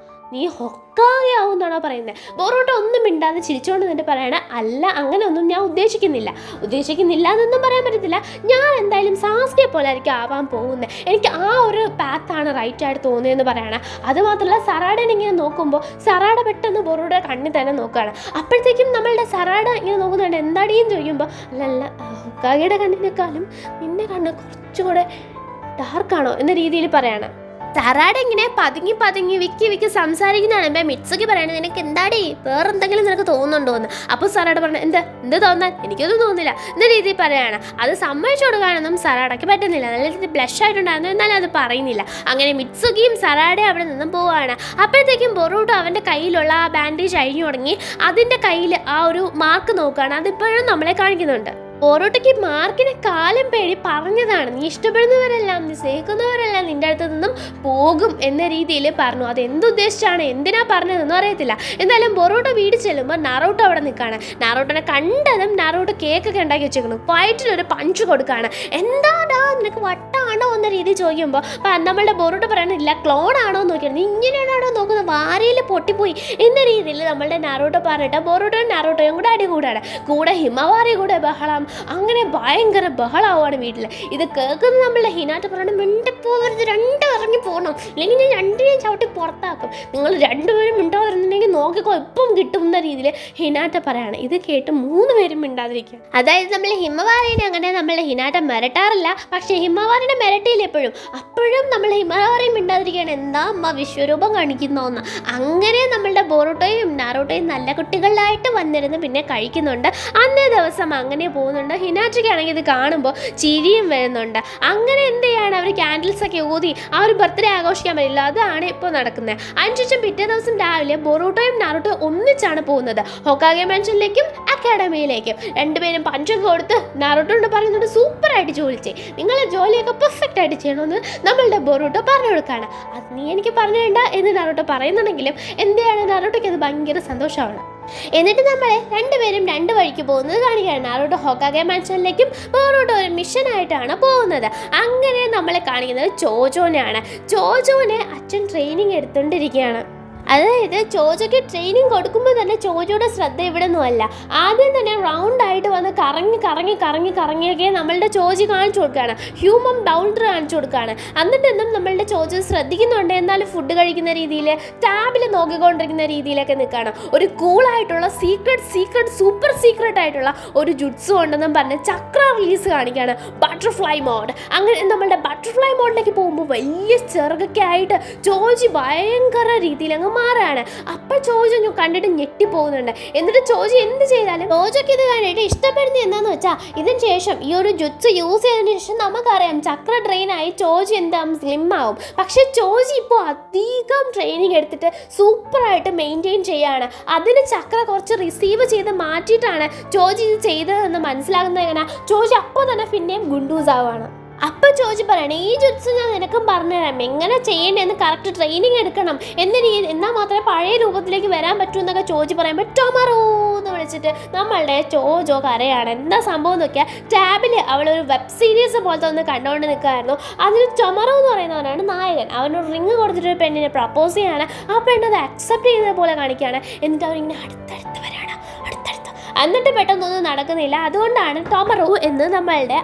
നീ ഹൊക്കാകെ ആവുമെന്നാണോ പറയുന്നത്. ബൊറൂട്ടോ ഒന്നും മിണ്ടാതെ ചിരിച്ചുകൊണ്ട് നിന്നിട്ട് പറയണ അല്ല, അങ്ങനെയൊന്നും ഞാൻ ഉദ്ദേശിക്കുന്നില്ല എന്നൊന്നും പറയാൻ പറ്റത്തില്ല, ഞാൻ എന്തായാലും സാസ്കിയെ പോലെ ആയിരിക്കും ആവാൻ പോകുന്നത്, എനിക്ക് ആ ഒരു പാത്താണ് റൈറ്റായിട്ട് തോന്നിയെന്ന് പറയണം. അതുമാത്രമല്ല സറാഡനെ ഇങ്ങനെ നോക്കുമ്പോൾ സറാഡ പെട്ടെന്ന് ബൊറൂട്ടോ കണ്ണിൽ തന്നെ നോക്കുകയാണ്. അപ്പോഴത്തേക്കും നമ്മളുടെ സറാഡ ഇങ്ങനെ നോക്കുന്നുണ്ട് എന്താടിയെന്ന് ചോദിക്കുമ്പോൾ അല്ല ഹൊക്കാഗയുടെ കണ്ണിനേക്കാളും നിന്റെ കണ്ണ് കുറച്ചുകൂടെ ഡാർക്കാണോ എന്ന രീതിയിൽ പറയണം. സറാടെ ഇങ്ങനെ പതുങ്ങി പതുങ്ങി വിക്കി സംസാരിക്കുന്നതാണ് മിറ്റ്സുക്കി പറയണത്, നിനക്ക് എന്താടി വേറെ എന്തെങ്കിലും നിനക്ക് തോന്നുന്നുണ്ടോ എന്ന്. അപ്പോൾ സറാട പറഞ്ഞു, എന്ത് തോന്നാൻ, എനിക്കൊന്നും തോന്നില്ല എന്ന രീതിയിൽ പറയാണ്. അത് സമ്മതിച്ചു കൊടുക്കാനൊന്നും സറാടയ്ക്ക് പറ്റുന്നില്ല. നല്ല രീതിയിൽ ബ്ലഷ് ആയിട്ടുണ്ടായിരുന്നു, എന്നാലും അത് പറയുന്നില്ല. അങ്ങനെ മിറ്റ്സുക്കിയും സറാടെ അവിടെ നിന്നും പോവുകയാണ്. അപ്പോഴത്തേക്കും ബൊറൂട്ടോ അവൻ്റെ കയ്യിലുള്ള ആ ബാൻഡേജ് അഴിഞ്ഞു തുടങ്ങി അതിൻ്റെ കയ്യിൽ ആ ഒരു മാർക്ക് നോക്കുകയാണ്. അതിപ്പോഴും നമ്മളെ കാണിക്കുന്നുണ്ട്. ബൊറൂട്ടോയ്ക്ക് മാർക്കിനെ കാലം പേടി പറഞ്ഞതാണ്, നീ ഇഷ്ടപ്പെടുന്നവരെല്ലാം നീ സ്നേഹിക്കുന്നവരെല്ലാം നിന്റെ അടുത്ത് നിന്നും പോകും എന്ന രീതിയിൽ പറഞ്ഞു. അത് എന്തുദ്ദേശിച്ചാണ് എന്തിനാ പറഞ്ഞതെന്നും അറിയത്തില്ല. എന്തായാലും ബൊറൂട്ടോ വീട് ചെല്ലുമ്പോൾ നറൂട്ടോ അവിടെ നിൽക്കുകയാണ്. നറൂട്ടോനെ കണ്ടതും നറൂട്ടോ കേക്കൊക്കെ ഉണ്ടാക്കി വെച്ചേക്കുന്നു. ഫൈറ്റിലൊരു പഞ്ച് കൊടുക്കുകയാണ്. എന്താടാ നിനക്ക് വട്ടാണോ എന്ന രീതിയിൽ ചോദിക്കുമ്പോൾ നമ്മളുടെ ബൊറൂട്ടോ പറയണില്ല, ക്ലോൺ ആണോ എന്ന് നോക്കിയാണ്. നീ ഇങ്ങനെയാണോ നോക്കുന്നത്, വാരിയിൽ പൊട്ടിപ്പോയി എന്ന രീതിയിൽ നമ്മളുടെ നറൂട്ടോ പറഞ്ഞിട്ട് ബൊറൂട്ടോയും നറൂട്ടോയും കൂടെ അടികൂടാണ്. കൂടെ ഹിമവാരി കൂടെ ബഹളം. അങ്ങനെ ഭയങ്കര ബഹളാവുകയാണ് വീട്ടിൽ. ഇത് കേൾക്കുന്നത് നമ്മളുടെ ഹിനാറ്റ പറയണം, മിണ്ടിപ്പോകരുത്, രണ്ടും ഇറങ്ങി പോകണം, അല്ലെങ്കിൽ ഞാൻ രണ്ടിനെയും ചവിട്ടി പുറത്താക്കും, നിങ്ങൾ രണ്ടുപേരും മിണ്ടാതിരുന്നുണ്ടെങ്കിൽ നോക്കിക്കോ ഇപ്പം കിട്ടുന്ന രീതിയിൽ ഹിനാറ്റ പറയാണ്. ഇത് കേട്ട് 3 പേരും മിണ്ടാതിരിക്കും. അതായത് നമ്മൾ ഹിമവാരിനെ അങ്ങനെ നമ്മളുടെ ഹിനാറ്റ മിരട്ടാറില്ല, പക്ഷേ ഹിമവാരിനെ മിരട്ടിയില്ല അപ്പോഴും നമ്മൾ ഹിമവാരി മിണ്ടാതിരിക്കുകയാണ്. എന്താ അമ്മ വിശ്വരൂപം കാണിക്കുന്നോന്ന്. അങ്ങനെ നമ്മളുടെ ബൊറൂട്ടോയും നറൂട്ടോയും നല്ല കുട്ടികളായിട്ട് വന്നിരുന്ന് പിന്നെ കഴിക്കുന്നുണ്ട്. അന്നേ ദിവസം അങ്ങനെ പോകുന്നുണ്ട്. ഹിനാറ്റയ്ക്കാണെങ്കിൽ ഇത് കാണുമ്പോൾ ചിരിയും വരുന്നുണ്ട്. അങ്ങനെ എന്ത് ചെയ്യാണ്, അവർ ക്യാൻഡിൽസ് ഒക്കെ ഊതി ആ ഒരു ബർത്ത്ഡേ ആഘോഷിക്കാൻ പറ്റില്ല. അതാണ് ഇപ്പോൾ നടക്കുന്നത്. അതിനുശേഷം പിറ്റേ ദിവസം രാവിലെ ബൊറൂട്ടോയും നറൂട്ടോയും ഒന്നിച്ചാണ് പോകുന്നത് ഹൊക്കാഗെ മാൻഷനിലേക്കും അക്കാഡമിയിലേക്കും. രണ്ടുപേരും പഞ്ചൊക്കെ കൊടുത്ത് നറൂട്ടോയോട് പറയുന്നുണ്ട്, സൂപ്പറായിട്ട് ജോലി ചെയ്യും, നിങ്ങളെ ജോലിയൊക്കെ പെർഫെക്റ്റ് ആയിട്ട് ചെയ്യണമെന്ന് നമ്മളുടെ ബൊറൂട്ടോ പറഞ്ഞു കൊടുക്കുകയാണ്. അത് നീ എനിക്ക് പറഞ്ഞു വേണ്ട എന്ന് നറൂട്ടോ പറയുന്നുണ്ടെങ്കിലും എന്തെയാണ് നറൂട്ടോയ്ക്ക് അത് ഭയങ്കര സന്തോഷമാണ്. എന്നിട്ട് നമ്മളെ രണ്ടുപേരും 2 വഴിക്ക് പോകുന്നത് കാണിക്കുകയാണ്. നറൂട്ടോ ഹൊക്കാഗെ മാൻഷനിലേക്കും ബൊറൂട്ടോ ഒരു മിഷനായിട്ടാണ് പോകുന്നത്. അങ്ങനെ നമ്മളെ കാണിക്കുന്നത് ചോജോനെയാണ്. ചോജോനെ അച്ഛൻ ട്രെയിനിങ് എടുത്തുകൊണ്ടിരിക്കുകയാണ്. അതായത് ചോജോയ്ക്ക് ട്രെയിനിങ് കൊടുക്കുമ്പോൾ തന്നെ ചോജോയുടെ ശ്രദ്ധ ഇവിടെ ഒന്നുമല്ല. ആദ്യം തന്നെ റൗണ്ടായിട്ട് വന്ന് കറങ്ങിയൊക്കെ നമ്മളുടെ ചോജി കാണിച്ചു കൊടുക്കുകയാണ്. ഹ്യൂമൻ ബൗണ്ടർ കാണിച്ചു കൊടുക്കുകയാണ്. എന്നിട്ടൊന്നും നമ്മളുടെ ചോജോ ശ്രദ്ധിക്കുന്നുണ്ട്, എന്നാലും ഫുഡ് കഴിക്കുന്ന രീതിയിൽ ടാബിൽ നോക്കിക്കൊണ്ടിരിക്കുന്ന രീതിയിലൊക്കെ നിൽക്കുകയാണ്. ഒരു കൂളായിട്ടുള്ള സൂപ്പർ സീക്രട്ട് ആയിട്ടുള്ള ഒരു ജുട്സു ഉണ്ടെന്നും പറഞ്ഞ് ചക്ര റിലീസ് കാണിക്കുകയാണ്. Butterfly mode. അങ്ങനെ നമ്മളുടെ ബട്ടർഫ്ലൈ മോഡിലേക്ക് പോകുമ്പോൾ വലിയ ചെറുകൊക്കെ ആയിട്ട് ചോജി ഭയങ്കര രീതിയിൽ അങ്ങ് മാറാണ്. അപ്പോൾ ചോജോ കണ്ടിട്ട് ഞെട്ടിപ്പോകുന്നുണ്ട്. എന്നിട്ട് ചോജി എന്ത് ചെയ്താലും ചോജോക്ക് ഇത് കണ്ടിട്ട് ഇഷ്ടപ്പെടുന്നത് എന്താണെന്ന് വെച്ചാൽ ഇതിന് ശേഷം ഈ ഒരു ജുട്സ് യൂസ് ചെയ്തതിന് ശേഷം നമുക്കറിയാം ചക്ര ഡ്രെയിനായി ചോജി എന്താകും, സ്ലിം ആവും. പക്ഷെ ചോജി ഇപ്പോൾ അധികം ട്രെയിനിങ് എടുത്തിട്ട് സൂപ്പറായിട്ട് മെയിൻറ്റെയിൻ ചെയ്യാണ്. അതിന് ചക്ര കുറച്ച് റിസീവ് ചെയ്ത് മാറ്റിയിട്ടാണ് ചോജി ഇത് ചെയ്തതെന്ന് മനസ്സിലാകുന്നത്. എങ്ങനെ ചോജി അപ്പോൾ തന്നെ പിന്നെയും ഗുണ്ടൂസ് ആവുകയാണ്. അപ്പം ചോജി പറയണേ, ഈ ജുട്സ് ഞാൻ നിനക്കും പറഞ്ഞുതരാം, എങ്ങനെ ചെയ്യേണ്ടതെന്ന് കറക്റ്റ് ട്രെയിനിങ് എടുക്കണം എന്ന രീതി, എന്നാൽ മാത്രമേ പഴയ രൂപത്തിലേക്ക് വരാൻ പറ്റൂ എന്നൊക്കെ ചോജി പറയുമ്പോൾ ടൊമറോ എന്ന് വിളിച്ചിട്ട് നമ്മളുടെ ചോജോ കരയാണ്. എന്താ സംഭവം നോക്കിയാൽ ടാബിൽ അവളൊരു വെബ് സീരീസ് പോലത്തെ ഒന്ന് കണ്ടുകൊണ്ട് നിൽക്കുമായിരുന്നു. അതിൽ ടൊമറോ എന്ന് പറയുന്നവനാണ് നായകൻ. അവനൊരു റിങ് കൊടുത്തിട്ടൊരു പെണ്ണിനെ പ്രപ്പോസ് ചെയ്യാണ്. ആ പെണ്ണത് അക്സെപ്റ്റ് ചെയ്തത് പോലെ കാണിക്കുകയാണ്. എന്നിട്ട് അവരിങ്ങനെ അടുത്തടുത്ത് വരാണ്. എന്നിട്ട് പെട്ടെന്നൊന്നും നടക്കുന്നില്ല. അതുകൊണ്ടാണ് ടൊമറോ എന്ന് നമ്മളുടെ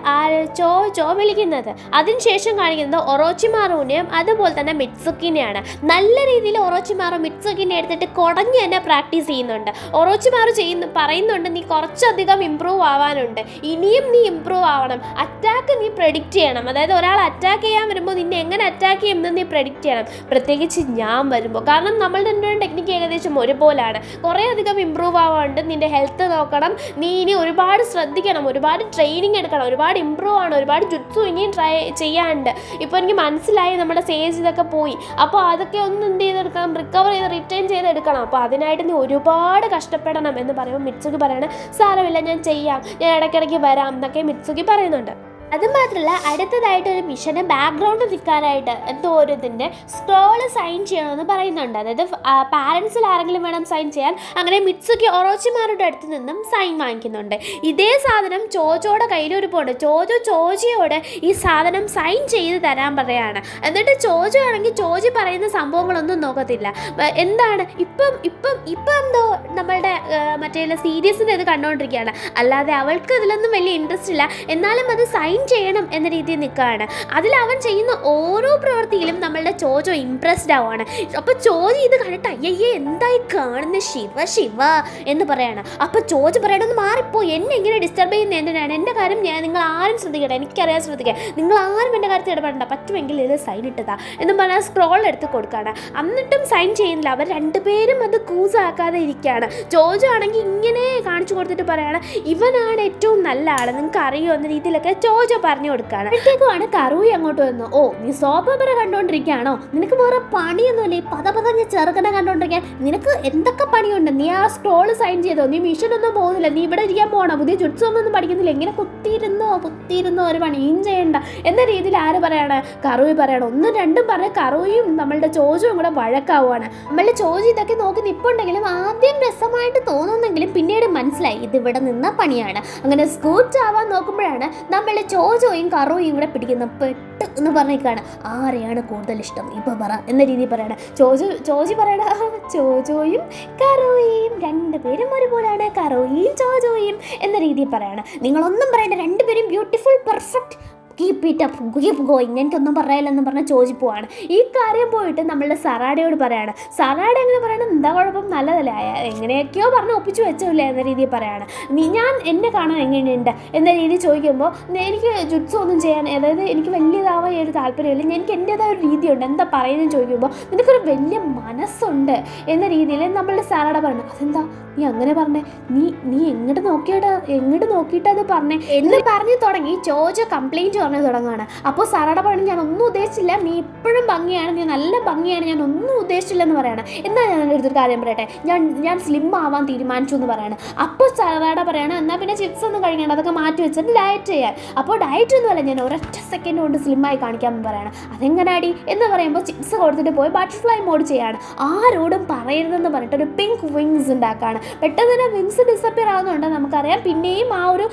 ചോ വിളിക്കുന്നത്. അതിനുശേഷം കാണിക്കുന്നത് ഒറോച്ചിമാറുവിനെയും അതുപോലെ തന്നെ മിറ്റ്സുക്കിനെയാണ്. നല്ല രീതിയിൽ ഒറോച്ചിമാറു മിറ്റ്സുക്കിനെ എടുത്തിട്ട് കുടഞ്ഞ് തന്നെ പ്രാക്ടീസ് ചെയ്യുന്നുണ്ട്. ഒറോച്ചിമാറു പറയുന്നുണ്ട്, നീ കുറച്ചധികം ഇമ്പ്രൂവ് ആവാനുണ്ട്, ഇനിയും നീ ഇമ്പ്രൂവ് ആവണം, അറ്റാക്ക് നീ പ്രെഡിക്റ്റ് ചെയ്യണം. അതായത് ഒരാൾ അറ്റാക്ക് ചെയ്യാൻ വരുമ്പോൾ നിന്നെ എങ്ങനെ അറ്റാക്ക് ചെയ്യുമെന്ന് നീ പ്രെഡിക്റ്റ് ചെയ്യണം, പ്രത്യേകിച്ച് ഞാൻ വരുമ്പോൾ. കാരണം നമ്മളുടെ ടെക്നിക്ക് ഏകദേശം ഒരുപോലെയാണ്. കുറേ അധികം ഇമ്പ്രൂവ് ആവാനുണ്ട്, നിൻ്റെ ഹെൽത്ത് നോക്കണം, നീ ഇനി ഒരുപാട് ശ്രദ്ധിക്കണം, ഒരുപാട് ട്രെയിനിങ് എടുക്കണം, ഒരുപാട് ഇമ്പ്രൂവ് ആണ്, ഒരുപാട് ജുട്സു ഇനിയും ട്രൈ ചെയ്യാനുണ്ട്. ഇപ്പോൾ എനിക്ക് മനസ്സിലായി നമ്മുടെ സേജ് ഇതൊക്കെ പോയി, അപ്പോൾ അതൊക്കെ ഒന്ന് എന്ത് ചെയ്തെടുക്കണം, റിക്കവർ ചെയ്ത് റിട്ടേൺ ചെയ്തെടുക്കണം. അപ്പോൾ അതിനായിട്ട് നീ ഒരുപാട് കഷ്ടപ്പെടണം എന്ന് പറയുമ്പോൾ മിറ്റ്സുക്കി പറയണ, സാരമില്ല ഞാൻ ചെയ്യാം, ഞാൻ ഇടയ്ക്കിടയ്ക്ക് വരാം എന്നൊക്കെ മിറ്റ്സുക്കി പറയുന്നുണ്ട്. അതുമാത്രമല്ല അടുത്തതായിട്ടൊരു മിഷന് ബാക്ക്ഗ്രൗണ്ട് നിൽക്കാനായിട്ട് എന്തോ ഒരു ഇതിൻ്റെ സ്ക്രോള് സൈൻ ചെയ്യണമെന്ന് പറയുന്നുണ്ട്. അതായത് പാരൻസിൽ ആരെങ്കിലും വേണം സൈൻ ചെയ്യാൻ. അങ്ങനെ മിറ്റ്സുക്കി ഒറോച്ചിമാരുടെ അടുത്ത് നിന്നും സൈൻ വാങ്ങിക്കുന്നുണ്ട്. ഇതേ സാധനം ചോജോയുടെ കയ്യിലൊരുപ്പുണ്ട്. ചോജിയോട് ഈ സാധനം സൈൻ ചെയ്ത് തരാൻ പറയാണ്. എന്നിട്ട് ചോജോ ആണെങ്കിൽ ചോജി പറയുന്ന സംഭവങ്ങളൊന്നും നോക്കത്തില്ല. എന്താണ് ഇപ്പം എന്തോ നമ്മളുടെ മറ്റേ സീരീസിൻ്റെ ഇത് കണ്ടുകൊണ്ടിരിക്കുകയാണ്, അല്ലാതെ അവൾക്ക് ഇതിലൊന്നും വലിയ ഇൻട്രസ്റ്റ് ഇല്ല. എന്നാലും അത് സൈൻ ചെയ്യണം എന്ന രീതിയിൽ നിൽക്കുകയാണ്. അതിൽ അവൻ ചെയ്യുന്ന ഓരോ പ്രവൃത്തിയിലും നമ്മളുടെ ചോജോ ഇംപ്രസ്ഡ് ആവുകയാണ്. അപ്പോൾ ചോജി ഇത് കണ്ടിട്ട് അയ്യയ്യേ എന്തായി കാണുന്ന ശിവ ശിവ എന്ന് പറയാണ്. അപ്പോൾ ചോജി പറയണമെന്ന് മാറിപ്പോ, എന്നെ ഇങ്ങനെ ഡിസ്റ്റർബ് ചെയ്യുന്ന എന്തിനാണ്? എൻ്റെ കാര്യം നിങ്ങൾ ആരും ശ്രദ്ധിക്കട്ടെ, എനിക്കറിയാൻ ശ്രദ്ധിക്കുക, നിങ്ങൾ ആരും എൻ്റെ കാര്യത്തിൽ ഇടപെടണ്ട, പറ്റുമെങ്കിൽ ഇത് സൈൻ ഇട്ടതാ എന്നും പറഞ്ഞാൽ സ്ക്രോൾ എടുത്ത് കൊടുക്കുകയാണ്. എന്നിട്ടും സൈൻ ചെയ്യുന്നില്ല. അവർ രണ്ടുപേരും അത് കൂസാക്കാതെ ഇരിക്കുകയാണ്. ജോജോ ആണെങ്കിൽ ഇങ്ങനെ കാണിച്ചു കൊടുത്തിട്ട് പറയാണ് ഇവനാണ് ഏറ്റവും നല്ല ആൾ, നിങ്ങൾക്ക് അറിയോ എന്ന രീതിയിലൊക്കെ ജോജോ പറഞ്ഞു കൊടുക്കുകയാണ്. അപ്പോഴത്തേക്കുമാണ് കറൂയി അങ്ങോട്ട് വന്നു. ഓ, നീ സോപ്പ് ഓപ്പറ കണ്ടുകൊണ്ടിരിക്കുകയാണോ? നിനക്ക് വേറെ പണിയൊന്നുമില്ല, ഈ പതപതഞ്ഞ ചെറുക്കനെ കണ്ടുകൊണ്ടിരിക്കാൻ നിനക്ക് എന്തൊക്കെ പണിയുണ്ട്? നീ ആ സ്ക്രോൾ സൈൻ ചെയ്തോ? നീ മിഷനൊന്നും പോകുന്നില്ല, നീ ഇവിടെ ഇരിക്കാൻ പോകണം, പുതിയ ജുട്സൊന്നും പഠിക്കുന്നില്ല, ഇങ്ങനെ കുത്തിയിരുന്നോ ഒരു പണിയും ചെയ്യണ്ട എന്ന രീതിയിൽ ആര് പറയാണ്? കറൂയി പറയണം. ഒന്നും രണ്ടും പറഞ്ഞ് കറൂയും നമ്മളുടെ ചോജോയും കൂടെ വഴക്കാവുകയാണ്. നമ്മളുടെ ചോജി ഇതൊക്കെ നോക്കി നിൽപ്പുണ്ടെങ്കിലും ആദ്യം രസമായിട്ട് തോന്നുന്നെങ്കിലും പിന്നീട് മനസ്സിലായി ഇതിവിടെ നിന്ന പണിയാണ്. അങ്ങനെ സ്കൂട്ട് ആവാൻ നോക്കുമ്പോഴാണ് നമ്മളുടെ ചോജോയും കറൂയും കൂടെ പിടിക്കുന്ന പെട്ട് എന്ന് പറഞ്ഞിരിക്കുകയാണ്. ആരെയാണ് കൂടുതൽ ഇഷ്ടം ഇപ്പൊ പറ എന്ന രീതിയിൽ പറയണ. ചോജി പറയണ ചോജോയും കറൂയും രണ്ടുപേരും ഒരുപോലെയാണ്, കറൂയും ചോജോയും എന്ന രീതിയിൽ പറയണം. നിങ്ങളൊന്നും പറയണ്ട, രണ്ടുപേരും beautiful perfect, keep it up, keep going, എനിക്കൊന്നും പറയാനില്ലെന്ന് പറഞ്ഞാൽ ചോജി പോവാണ്. ഈ കാര്യം പോയിട്ട് നമ്മളുടെ സറാഡയോട് പറയാണ്. സറാഡ എങ്ങനെ പറയണം, എന്താ കുഴപ്പം, നല്ലതല്ലേ, എങ്ങനെയൊക്കെയോ പറഞ്ഞ് ഒപ്പിച്ചു വെച്ചില്ല എന്ന രീതിയിൽ പറയാണ്. ഞാൻ എന്നെ കാണാൻ എങ്ങനെയുണ്ട് എന്ന രീതിയിൽ ചോദിക്കുമ്പോൾ എനിക്ക് ജുട്സ് ഒന്നും ചെയ്യാൻ, അതായത് എനിക്ക് വലിയതാവാൻ ഒരു താല്പര്യമില്ല, എനിക്ക് എൻ്റേതായ ഒരു രീതിയുണ്ട്, എന്താ പറയുന്നത് ചോദിക്കുമ്പോൾ നിനക്കൊരു വലിയ മനസ്സുണ്ട് എന്ന രീതിയിൽ നമ്മളുടെ സറാഡ പറഞ്ഞു. അതെന്താ നീ അങ്ങനെ പറഞ്ഞേ, നീ എങ്ങോട്ട് നോക്കിയിട്ടത് പറഞ്ഞേ എന്ന് പറഞ്ഞു തുടങ്ങി. ചോജോ കംപ്ലൈൻറ്റ് പറഞ്ഞു തുടങ്ങുകയാണ്. അപ്പോൾ സറാഡ പറഞ്ഞു ഞാൻ ഒന്നും ഉദ്ദേശിച്ചില്ല, നീ ഇപ്പോഴും ഭംഗിയാണ്, നീ നല്ല ഭംഗിയാണ്, ഞാൻ ഒന്നും ഉദ്ദേശിച്ചില്ലെന്ന് പറയണം. എന്നാൽ ഞാൻ എടുത്തൊരു കാര്യം പറയട്ടെ, ഞാൻ സ്ലിം ആവാൻ തീരുമാനിച്ചു എന്ന് പറയാണ്. അപ്പോൾ സറാഡ പറയാണ് എന്നാൽ പിന്നെ ചിപ്സ് ഒന്നും കഴിക്കേണ്ട, അതൊക്കെ മാറ്റി വെച്ചിട്ട് ഡയറ്റ് ചെയ്യാൻ. അപ്പോൾ ഡയറ്റ് ഒന്നുമല്ല, ഞാൻ ഒരൊറ്റ സെക്കൻഡ് കൊണ്ട് സ്ലിമ്മായി കാണിക്കാമെന്ന് പറയണം. അതെങ്ങനാടി എന്ന് പറയുമ്പോൾ ചിപ്സ് കൊടുത്തിട്ട് പോയി ബട്ടർഫ്ലൈ മോഡ് ചെയ്യാണ്. ആരോടും പറയരുതെന്ന് പറഞ്ഞിട്ട് ഒരു പിങ്ക് വിങ്സ് ഉണ്ടാക്കുകയാണ്. പെട്ടെന്ന് തന്നെ വിങ്സ് ഡിസപ്പിയർ ആകുന്നുണ്ട് നമുക്കറിയാം. പിന്നെയും ആ ഒരു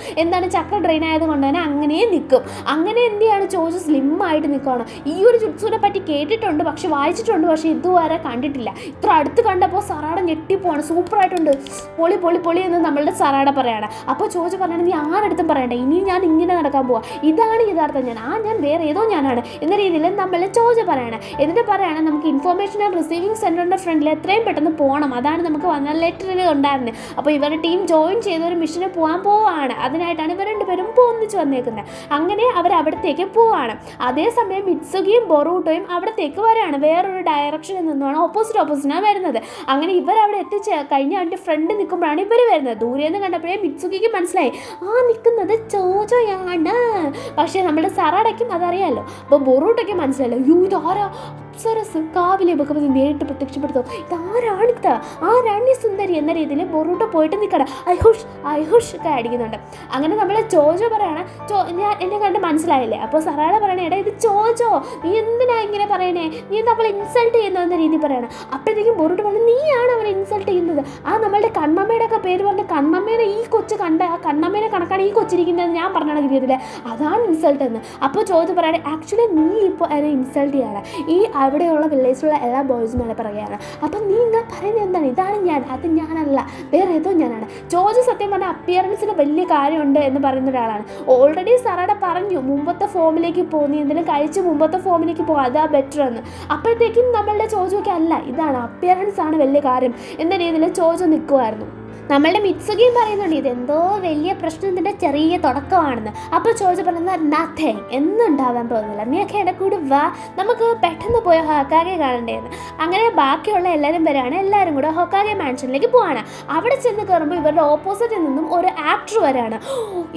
ചക്ര ഡ്രെയിൻ ആയതുകൊണ്ട് തന്നെ അങ്ങനെ നിൽക്കും. അങ്ങനെ എന്ത് ചെയ്യാണ്, ചോജോ സ്ലിം ആയിട്ട് നിൽക്കുകയാണ്. ഈ ഒരു ജുട്സുവിനെ പറ്റി കേട്ടിട്ടുണ്ട്, പക്ഷെ വായിച്ചിട്ടുണ്ട്, പക്ഷെ ഇതുവരെ കണ്ടിട്ടില്ല. ഇത്ര അടുത്ത് കണ്ടപ്പോൾ സറാഡ ഞെട്ടിപ്പോവാണ്. സൂപ്പറായിട്ടുണ്ട്, പൊളി പൊളി പൊളി എന്ന് നമ്മളുടെ സറാഡ പറയാണ്. അപ്പോൾ ചോജോ പറയണത് നീ ആരടുത്തും പറയണ്ട, ഇനി ഞാൻ ഇങ്ങനെ നടക്കാൻ പോവാ, ഇതാണ് യഥാർത്ഥം ഞാൻ വേറെ ഏതോ ഞാനാണ് എന്ന രീതിയിൽ നമ്മൾ ചോജോ പറയണം. എന്നിട്ട് പറയണം നമുക്ക് ഇൻഫോർമേഷൻ ആൻഡ് റിസീവിംഗ് സെൻറ്ററിൻ്റെ ഫ്രണ്ടിൽ എത്രയും പെട്ടെന്ന് പോകണം, അതാണ് നമുക്ക് വന്ന ലെറ്ററിൽ ഉണ്ടായിരുന്നത്. അപ്പോൾ ഇവരുടെ ടീം ജോയിൻ ചെയ്ത ഒരു മിഷന് പോകാൻ പോവാണ്. അതിനായിട്ടാണ് ഇവർ രണ്ടുപേരും ഒന്നിച്ച് വന്നേക്കുന്നത്. അങ്ങനെ അവർ അവിടത്തേക്ക് പോവാണ്. അതേസമയം മിത്സുകിയും ബൊറൂട്ടോയും അവിടത്തേക്ക് വരികയാണ്. വേറൊരു ഡയറക്ഷനിൽ നിന്നാണ് ഓപ്പോസിറ്റാണ് വരുന്നത്. അങ്ങനെ ഇവരവിടെ എത്തിച്ച് കഴിഞ്ഞ അവൻ്റെ ഫ്രണ്ട് നിൽക്കുമ്പോഴാണ് ഇവർ വരുന്നത്. ദൂരെന്ന് കണ്ടപ്പോഴേ മിത്സുകിക്ക് മനസ്സിലായി നിൽക്കുന്നത് ചോജോയാണ്. പക്ഷേ നമ്മുടെ സറാഡയ്ക്കും അതറിയാമല്ലോ. അപ്പോൾ ബൊറൂട്ടോയ്ക്ക് മനസ്സിലായല്ലോ, ഇതാരാ അപ്സരസ് കാവിലെ ഭഗവതി നേരിട്ട് പ്രത്യക്ഷപ്പെടുത്തോ, ഇതാരാണിത്, ആരാണി സുന്ദരി എന്ന രീതിയിൽ ബൊറൂട്ടോ പോയിട്ട് നിൽക്കണം. ഐഹുഷ് ഒക്കെ അടിക്കുന്നുണ്ട്. അങ്ങനെ നമ്മൾ ചോജോ പറയണം ഞാൻ എന്നെ കണ്ട് മനസ്സിലായില്ലേ. അപ്പോൾ സറാഡ പറയണേ എടാ ഇത് ചോജോ, നീ എന്തിനാ ഇങ്ങനെ പറയണേ, നീ എന്താ അവളെ ഇൻസൾട്ട് ചെയ്യുന്നു എന്ന രീതി പറയണം. അപ്പോഴത്തേക്കും ബൊറൂട്ടോ പറഞ്ഞു നീയാണ് അവളെ ഇൻസൾട്ട് ചെയ്യുന്നത്, നമ്മളുടെ കണ്ണമ്മയുടെ ഒക്കെ പേര് പറഞ്ഞ കണ്ണമ്മേനെ ഈ കൊച്ച് കണ്ട ആ കണ്ണമ്മേനെ കണക്കാണ് ഈ കൊച്ചിരിക്കുന്നത് ഞാൻ പറഞ്ഞ രീതിയിൽ, അതാണ് ഇൻസൾട്ട് എന്ന്. അപ്പോൾ ചോജോ പറയണേ ആക്ച്വലി നീ ഇപ്പോൾ എന്നെ ഇൻസൾട്ട് ചെയ്യാണ്, ഈ അവിടെയുള്ള വില്ലേജിലുള്ള എല്ലാ ബോയ്സും എന്നെ പറയുകയാണ്. അപ്പം നീ ഇങ്ങനെ പറയുന്നത് എന്താണ്, ഇതാണ് ഞാൻ, അത് ഞാനല്ല, വേറെ ഏതോ ഞാനാണ്. ചോജോ സത്യം പറഞ്ഞാൽ അപ്പിയറൻസിന് വലിയ കാര്യമുണ്ട് എന്ന് പറയുന്ന ഒരാളാണ്. ഓൾറെഡി സറാഡ പറഞ്ഞു മുമ്പത്തെ ഫോമിലേക്ക് പോകും, നീ എന്തെങ്കിലും കഴിച്ച് മുമ്പത്തെ ഫോമിലേക്ക് പോകും, അതാ ബെറ്റർ എന്ന്. അപ്പോഴത്തേക്കും നമ്മളുടെ ചോജോയ്ക്ക് അല്ല, ഇതാണ് അപ്പിയറൻസ് ആണ് വലിയ കാര്യം എന്ന രീതിയിൽ ചോജോ നിൽക്കുമായിരുന്നു. നമ്മളുടെ മിത്സുകിയും പറയുന്നുണ്ട് ഇതെന്തോ വലിയ പ്രശ്നത്തിൻ്റെ ചെറിയ തുടക്കമാണെന്ന്. അപ്പോൾ ചോദിച്ചു പറയുന്നത് നത്തിങ് എന്നുണ്ടാവാൻ പോകുന്നില്ല, നീയൊക്കെ എൻ്റെ കൂടെ വാ, നമുക്ക് പെട്ടെന്ന് പോയി ഹൊക്കാഗെ കാണണ്ടേന്ന്. അങ്ങനെ ബാക്കിയുള്ള എല്ലാവരും വരികയാണ്. എല്ലാവരും കൂടെ ഹൊക്കാഗെ മാൻഷനിലേക്ക് പോവാണ്. അവിടെ ചെന്ന് കയറുമ്പോൾ ഇവരുടെ ഓപ്പോസിറ്റിൽ നിന്നും ഒരു ആക്ടർ വരികയാണ്.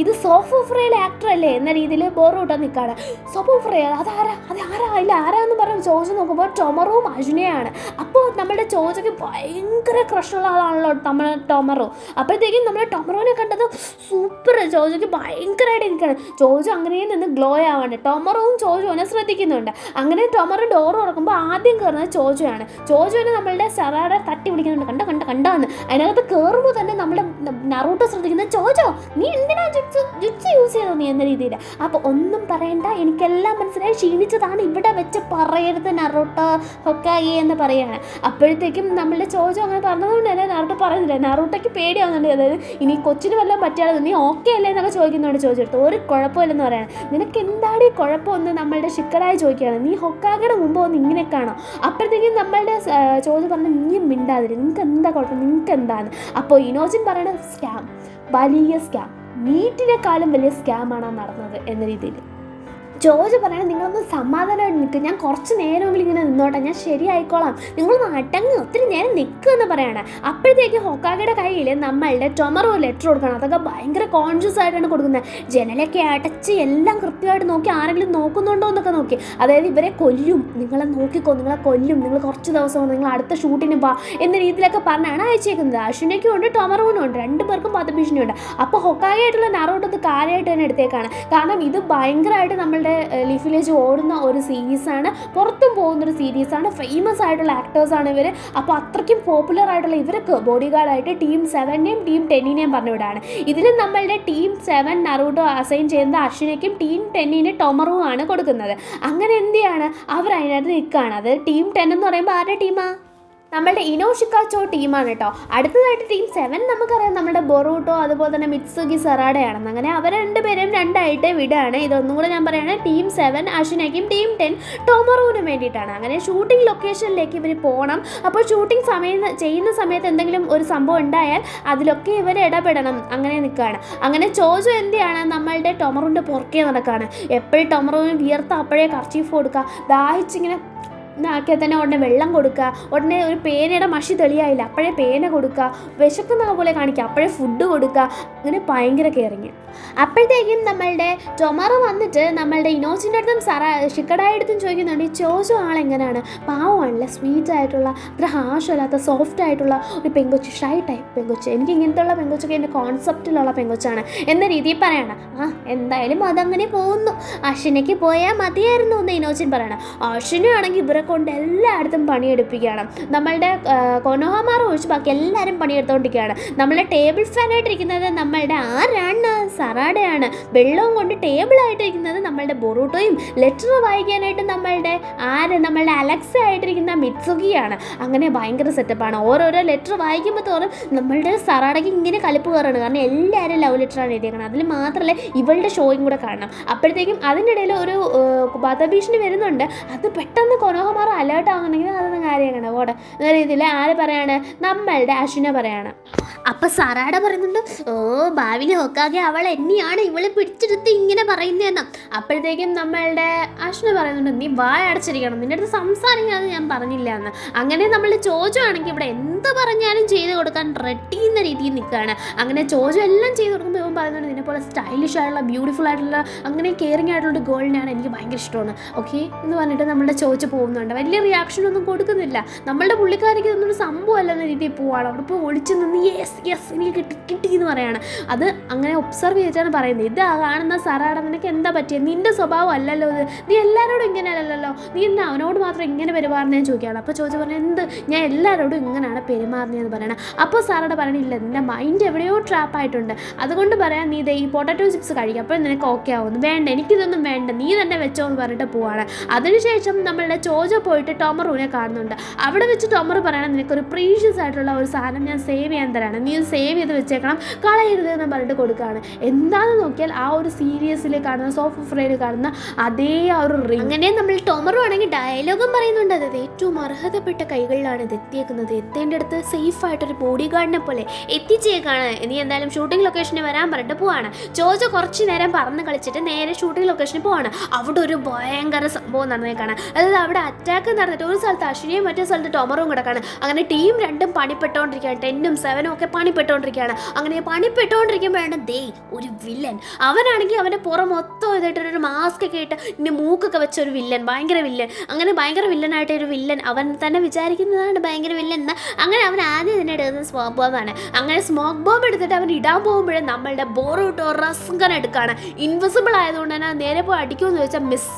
ഇത് സോഫോഫ്രയിലെ ആക്ടർ അല്ലേ എന്ന രീതിയിൽ ബോറൂട്ടോ നിൽക്കുകയാണ്. സോഫോഫ്രയ അതാരാ ഇല്ല ആരാന്ന് പറഞ്ഞ് ചോദിച്ചു നോക്കുമ്പോൾ ടൊമറും അജുനയാണ്. അപ്പോൾ നമ്മുടെ ചോജയ്ക്ക് ഭയങ്കര ക്രഷുള്ള ആളാണല്ലോ ടൊമറോ. അപ്പോഴത്തേക്കും നമ്മുടെ ടൊമറോനെ കണ്ടത് സൂപ്പർ, ചോജോയ്ക്ക് ഭയങ്കരമായിട്ട് ഇരിക്കുകയാണ്. ചോജോ അങ്ങനെ നിന്ന് ഗ്ലോ ആവാണ്. ടൊമറോവും ചോജോനെ ശ്രദ്ധിക്കുന്നുണ്ട്. അങ്ങനെ ടൊമറോ ഡോർ തുറക്കുമ്പോൾ ആദ്യം കയറുന്നത് ചോജോയാണ്. ചോജോനെ നമ്മളുടെ സറാഡ തട്ടി പിടിക്കുന്നുണ്ട്, കണ്ടോന്ന്. അതിനകത്ത് കയറുമ്പോൾ തന്നെ നമ്മുടെ നറൂട്ടോ ശ്രദ്ധിക്കുന്നത് ചോജോ നീ എന്തിനാ ജുട്സ് യൂസ് ചെയ്തോ നീ എന്ന രീതിയിൽ. അപ്പോൾ ഒന്നും പറയണ്ട, എനിക്കെല്ലാം മനസ്സിലായി, ക്ഷീണിച്ചതാണ്, ഇവിടെ വെച്ച് പറയരുത് നറൂട്ടോ ഹൊക്കാഗെ എന്ന് പറയുകയാണ്. അപ്പോഴത്തേക്കും നമ്മളുടെ ചോജോ അങ്ങനെ പറഞ്ഞതുകൊണ്ട് തന്നെ നറൂട്ടോ പറയുന്നില്ല. നറൂട്ടോയ്ക്ക് എനിക്ക് പേടിയാവുന്നുണ്ട്. അതായത് ഇനി കൊച്ചിന് വല്ലതും പറ്റിയാലോ, നീ ഓക്കെ അല്ലേ എന്നൊക്കെ ചോദിക്കുന്നുണ്ട്. ചോദിച്ചെടുത്ത് ഒരു കുഴപ്പമില്ലെന്ന് പറയണം. നിനക്ക് എന്താണ് ഈ കുഴപ്പമൊന്ന് നമ്മളുടെ ഷിക്കറായി ചോദിക്കുകയാണ്. നീ ഹൊക്കാഗയുടെ മുമ്പ് ഒന്ന് ഇങ്ങനെ കാണാം. അപ്പോഴത്തേക്കും നമ്മളുടെ ചോദ്യം പറഞ്ഞാൽ നീ മിണ്ടാതിരി, നിങ്ങൾക്ക് എന്താ കുഴപ്പം, നിങ്ങൾക്ക് എന്താണ്. അപ്പോൾ ഇനോജിൻ പറയണ സ്കാം, വലിയ സ്കാം, നീറ്റിനെക്കാളും വലിയ സ്കാമാണ് നടന്നത് എന്ന രീതിയിൽ. ജോർജ് പറയണം നിങ്ങളൊന്ന് സമാധാനമായിട്ട് നിൽക്കുക, ഞാൻ കുറച്ച് നേരമെങ്കിലും ഇങ്ങനെ നിന്നോട്ടെ, ഞാൻ ശരിയായിക്കോളാം, നിങ്ങളൊന്ന് അടങ്ങ്, ഒത്തിരി നേരം നിൽക്കുമെന്ന് പറയാണ്. അപ്പോഴത്തേക്ക് ഹൊക്കാഗയുടെ കയ്യിൽ നമ്മളുടെ ടൊമറോ ലെറ്റർ കൊടുക്കണം. അതൊക്കെ ഭയങ്കര കോൺഷ്യസ് ആയിട്ടാണ് കൊടുക്കുന്നത്. ജനലൊക്കെ അടച്ച് എല്ലാം കൃത്യമായിട്ട് നോക്കി, ആരെങ്കിലും നോക്കുന്നുണ്ടോ എന്നൊക്കെ നോക്കി. അതായത് ഇവരെ കൊല്ലും, നിങ്ങളെ നോക്കിക്കോ, നിങ്ങളെ കൊല്ലും, നിങ്ങൾ കുറച്ച് ദിവസം നിങ്ങൾ അടുത്ത ഷൂട്ടിന് പോവാ എന്ന രീതിയിലൊക്കെ പറഞ്ഞാണ് അയച്ചേക്കുന്നത്. അശ്വിനയ്ക്കും ഉണ്ട് ടൊമറോനും ഉണ്ട്, 2 പേർക്കും വധഭീഷണിയുണ്ട്. അപ്പോൾ ഹൊക്കാഗയായിട്ടുള്ള നറൂട്ടോ അത് കാര്യമായിട്ട് തന്നെ എടുത്തേക്കാണ്. കാരണം ഇത് ഭയങ്കരമായിട്ട് നമ്മളുടെ ലീഫ് വില്ലേജ് ഓടുന്ന ഒരു സീരീസാണ്, പുറത്തും പോകുന്നൊരു സീരീസാണ്, ഫേമസ് ആയിട്ടുള്ള ആക്ടേഴ്സാണ് ഇവർ. അപ്പോൾ അത്രയ്ക്കും പോപ്പുലർ ആയിട്ടുള്ള ഇവർക്ക് ബോഡി ഗാർഡായിട്ട് ടീം 7നെയും ടീം 10നെയും പറഞ്ഞുവിടാണ്. ഇതിൽ നമ്മളുടെ ടീം 7 നറൂട്ടോ അസൈൻ ചെയ്യുന്നത് അശ്വിനയ്ക്കും ടീം 10ന് ടൊമറുവും ആണ് കൊടുക്കുന്നത്. അങ്ങനെ എന്ത് ചെയ്യാണ്, അവർ അതിനകത്ത് നിൽക്കുകയാണ്. അത് ടീം 10 എന്ന് പറയുമ്പോൾ ആരുടെ ടീമാ? നമ്മളുടെ ഇനോഷിക്കാച്ചോ ടീമാണ് കേട്ടോ. അടുത്തതായിട്ട് ടീം 7 നമുക്കറിയാം നമ്മുടെ ബൊറൂട്ടോ അതുപോലെ തന്നെ മിത്സുഗി സറാഡയാണെന്ന്. അങ്ങനെ അവർ 2 പേരും 2 ആയിട്ട് വിടുകയാണ്. ഇതൊന്നും കൂടെ ഞാൻ പറയുകയാണ്, ടീം 7 അശ്വിനയ്ക്കും ടീം 10 ടൊമറോവിനും വേണ്ടിയിട്ടാണ്. അങ്ങനെ ഷൂട്ടിംഗ് ലൊക്കേഷനിലേക്ക് ഇവർ പോകണം. അപ്പോൾ ഷൂട്ടിംഗ് ചെയ്യുന്ന സമയത്ത് എന്തെങ്കിലും ഒരു സംഭവം ഉണ്ടായാൽ അതിലൊക്കെ ഇവർ ഇടപെടണം. അങ്ങനെ നിൽക്കുകയാണ്. അങ്ങനെ ചോജോ എന്ത് ചെയ്യാണ്, നമ്മളുടെ ടൊമറോൻ്റെ പുറകെ നടക്കുകയാണ്. എപ്പോഴും ടൊമറോവിന് വിയർത്ത് അപ്പോഴേ കർച്ചീഫ് കൊടുക്കുക, ദാഹിച്ചിങ്ങനെ ആക്കിയാൽ തന്നെ ഉടനെ വെള്ളം കൊടുക്കുക, ഉടനെ ഒരു പേനയുടെ മഷി തെളിയായില്ല അപ്പോഴേ പേന കൊടുക്കുക, വിശക്കുന്ന പോലെ കാണിക്കുക അപ്പോഴേ ഫുഡ് കൊടുക്കുക. അങ്ങനെ ഭയങ്കര കെയറിങ്. അപ്പോഴത്തേക്കും നമ്മളുടെ ടൊമറോ വന്നിട്ട് നമ്മളുടെ ഇനോജിൻ്റെ അടുത്തും ഷിക്കഡായ അടുത്തും ചോദിക്കുന്നുണ്ട്, ഈ ചോജോ ആളെങ്ങനെയാണ്, പാവമാണല്ലേ, സ്വീറ്റ് ആയിട്ടുള്ള, അത്ര ഹാഷല്ലാത്ത, സോഫ്റ്റ് ആയിട്ടുള്ള ഒരു പെങ്കൊച്ച്, ഷൈ ടൈപ്പ് പെങ്കൊച്ച്, എനിക്ക് ഇങ്ങനത്തെ പെങ്കൊച്ചൊക്കെ എൻ്റെ കോൺസെപ്റ്റിലുള്ള പെങ്കൊച്ചാണ് എന്ന രീതിയിൽ പറയണം. എന്തായാലും അതങ്ങനെ പോകുന്നു, അശ്വിനയ്ക്ക് പോയാൽ മതിയായിരുന്നു എന്ന് ഇനോജിൻ പറയണം. അശ്വിനാണെങ്കിൽ ഇവരെ കൊണ്ട് എല്ലായിടത്തും പണിയെടുപ്പിക്കുകയാണ്. നമ്മളുടെ കൊനോഹമാർ ഒഴിച്ച് ബാക്കി എല്ലാവരും പണിയെടുത്തുകൊണ്ടിരിക്കുകയാണ്. നമ്മളുടെ ടേബിൾ ഫാനായിട്ടിരിക്കുന്നത് നമ്മളുടെ ആരാണ്, സറാഡയാണ്. വെള്ളവും കൊണ്ട് ടേബിളായിട്ടിരിക്കുന്നത് നമ്മളുടെ ബൊറൂട്ടോയും, ലെറ്റർ വായിക്കാനായിട്ട് നമ്മളുടെ അലക്സ ആയിട്ടിരിക്കുന്ന മിത്സുഗിയാണ്. അങ്ങനെ ഭയങ്കര സെറ്റപ്പാണ്. ഓരോരോ ലെറ്റർ വായിക്കുമ്പോൾ തോറും നമ്മളുടെ സറാഡയ്ക്ക് ഇങ്ങനെ കലിപ്പ് കയറാണ്. കാരണം എല്ലാവരും ലവ് ലെറ്ററാണ് എഴുതിയേക്കണം. അതിൽ മാത്രമല്ല ഇവളുടെ ഷോയും കൂടെ കാണണം. അപ്പോഴത്തേക്കും അതിനിടയിൽ ഒരു വധഭീഷണി വരുന്നുണ്ട്. അത് പെട്ടെന്ന് കൊനോഹമാർ അലേർട്ട് ആവുന്നുണ്ടെങ്കിൽ അതൊന്നും കാര്യമാണ് ഓടെ എന്ന രീതിയിൽ ആര് പറയാണ്, നമ്മളുടെ അശ്വിന പറയാണ്. അപ്പം സറാഡ പറയുന്നുണ്ട്, ഭാവിയിൽ ഹൊക്കാഗെ അവൾ എന്നെയാണ് ഇവളെ പിടിച്ചെടുത്ത് ഇങ്ങനെ പറയുന്നതെന്ന്. അപ്പോഴത്തേക്കും നമ്മളുടെ അശ്വിന പറയുന്നുണ്ട്, നീ വായ അടച്ചിരിക്കണം, നിൻ്റെ അടുത്ത് സംസാരിക്കാതെ ഞാൻ പറഞ്ഞില്ല എന്ന്. അങ്ങനെ നമ്മൾ ചോജോ ആണെങ്കിൽ ഇവിടെ എന്ത് പറഞ്ഞാലും ചെയ്ത് കൊടുക്കാൻ റെഡി എന്ന രീതിയിൽ നിൽക്കുകയാണ്. അങ്ങനെ ചോജോ എല്ലാം ചെയ്ത് കൊടുക്കുമ്പോൾ ഇവൻ പറയുന്നുണ്ട്, നിന്നെപ്പോലെ സ്റ്റൈലിഷ് ആയിട്ടുള്ള, ബ്യൂട്ടിഫുൾ ആയിട്ടുള്ള, അങ്ങനെ കെയറിങ് ആയിട്ടുള്ള ഗേളിനെയാണ് എനിക്ക് ഭയങ്കര ഇഷ്ടമാണ്, ഓക്കെ എന്ന് പറഞ്ഞിട്ട് നമ്മളുടെ ചോജോ പോകുന്നുണ്ട്. വലിയ റിയാക്ഷനൊന്നും കൊടുക്കുന്നില്ല. നമ്മളുടെ പുള്ളിക്കാരിക്ക് ഇതൊന്നൊരു സംഭവമല്ല എന്ന രീതിയിൽ പോവാണ്. അവിടെ പോയി ഒളിച്ച് നിന്ന് യെസ് എനിക്ക് കിട്ടി എന്ന് പറയാണ്. അത് അങ്ങനെ ഒബ്സർവ് ചെയ്തിട്ടാണ് പറയുന്നത്. ഇത് കാണുന്ന സറാഡ, നിനക്ക് എന്താ പറ്റിയത്, നിൻ്റെ സ്വഭാവം അല്ലല്ലോ ഇത്, നീ എല്ലാവരോടും ഇങ്ങനെ അല്ലല്ലോ, നീ എന്നാ അവനോട് മാത്രം ഇങ്ങനെ പെരുമാറുന്നതെന്ന് ചോദിക്കുകയാണ്. അപ്പോൾ ചോദിച്ചു പറഞ്ഞു, എന്ത് ഞാൻ എല്ലാവരോടും ഇങ്ങനെയാണ് പെരുമാറുന്നതെന്ന് പറയണം. അപ്പോൾ സറാഡ പറയണില്ല, നിൻ്റെ മൈൻഡ് എവിടെയോ ട്രാപ്പായിട്ടുണ്ട്, അതുകൊണ്ട് പറയാൻ നീ ഈ പൊട്ടാറ്റോ ചിപ്സ് കഴിക്കുക, അപ്പോൾ നിനക്ക് ഓക്കെ ആവുന്നു, വേണ്ട എനിക്കിതൊന്നും വേണ്ട, നീ തന്നെ വെച്ചോ എന്ന് പറഞ്ഞിട്ട് പോവാണ്. അതിനുശേഷം നമ്മളുടെ ചോജോ പോയിട്ട് ടൊമറോനെ കാണുന്നുണ്ട്. അവിടെ വെച്ച് ടൊമറോ പറയണം, നിനക്കൊരു പ്രീഷ്യസ് ആയിട്ടുള്ള ഒരു സാധനം ഞാൻ സേവ് ചെയ്യാൻ തരാണ്, നീ സേവ് ചെയ്ത് വെച്ചേക്കണം, കളയരുത് എന്ന് പറഞ്ഞിട്ട് കൊടുക്കുകയാണ്. എന്താണെന്ന് നോക്കിയാൽ ആ ഒരു സീരീസിൽ കാണുന്ന സോഫ് ഫ്രെയിൽ കാണുന്ന അതേ ആ ഒരു റിംഗ്. അങ്ങനെ നമ്മൾ ടൊമറോ ആണെങ്കിൽ ഡയലോഗും പറയുന്നുണ്ട്, അത് ഏറ്റവും അർഹതപ്പെട്ട കൈകളിലാണ് ഇത് എത്തിയേക്കുന്നത്, എത്തേണ്ട അടുത്ത് സേഫ് ആയിട്ടൊരു ബോഡി ഗാർഡിനെ പോലെ എത്തിച്ചേക്കാണ്, നീ എന്തായാലും ഷൂട്ടിംഗ് ലൊക്കേഷനിൽ വരാൻ പറഞ്ഞിട്ട് പോവാണ്. ചോജോ കുറച്ച് നേരം പറന്ന് കളിച്ചിട്ട് നേരെ ഷൂട്ടിംഗ് ലൊക്കേഷനിൽ പോവാണ്. അവിടെ ഒരു ഭയങ്കര സംഭവം നടന്നേക്കാണ്. അതായത് അവിടെ അറ്റാക്ക് നടന്നിട്ട് ഒരു സ്ഥലത്ത് അശ്വിനിയും മറ്റേ സ്ഥലത്ത് ടൊമറോയും കിടക്കാണ്. അങ്ങനെ ടീം 2 പണിപ്പെട്ടുകൊണ്ടിരിക്കുകയാണ്, 10ഉം 7ഉം ഒക്കെ പണിപ്പെട്ടുകൊണ്ടിരിക്കുകയാണ്. അങ്ങനെ പണിപ്പെട്ടുകൊണ്ടിരിക്കുമ്പോഴാണ് ഒരു വില്ലൻ. അവനാണെങ്കിൽ അവൻ്റെ പുറം മൊത്തം ഇതായിട്ടൊരു മാസ്ക് ഒക്കെ ഇട്ട് ഇനി മൂക്കൊക്കെ വെച്ച ഒരു വില്ലൻ, ഭയങ്കര വില്ലൻ. അങ്ങനെ ഭയങ്കര വില്ലനായിട്ട് ഒരു വില്ലൻ, അവൻ തന്നെ വിചാരിക്കുന്നതാണ് ഭയങ്കര വില്ലൻ എന്ന്. അങ്ങനെ അവൻ ആദ്യം തന്നെ എടുക്കുന്നത് സ്മോക്ക് ബോംബാണ്. അങ്ങനെ സ്മോക്ക് ബോംബ് എടുത്തിട്ട് അവൻ ഇടാൻ പോകുമ്പോഴേ നമ്മളുടെ ബൊറൂട്ടോ റസ്കൻ എടുക്കുകയാണ്. ഇൻവിസിബിൾ ആയതുകൊണ്ട് തന്നെ നേരെ പോയി അടിക്കുമെന്ന് ചോദിച്ചാൽ മിസ്.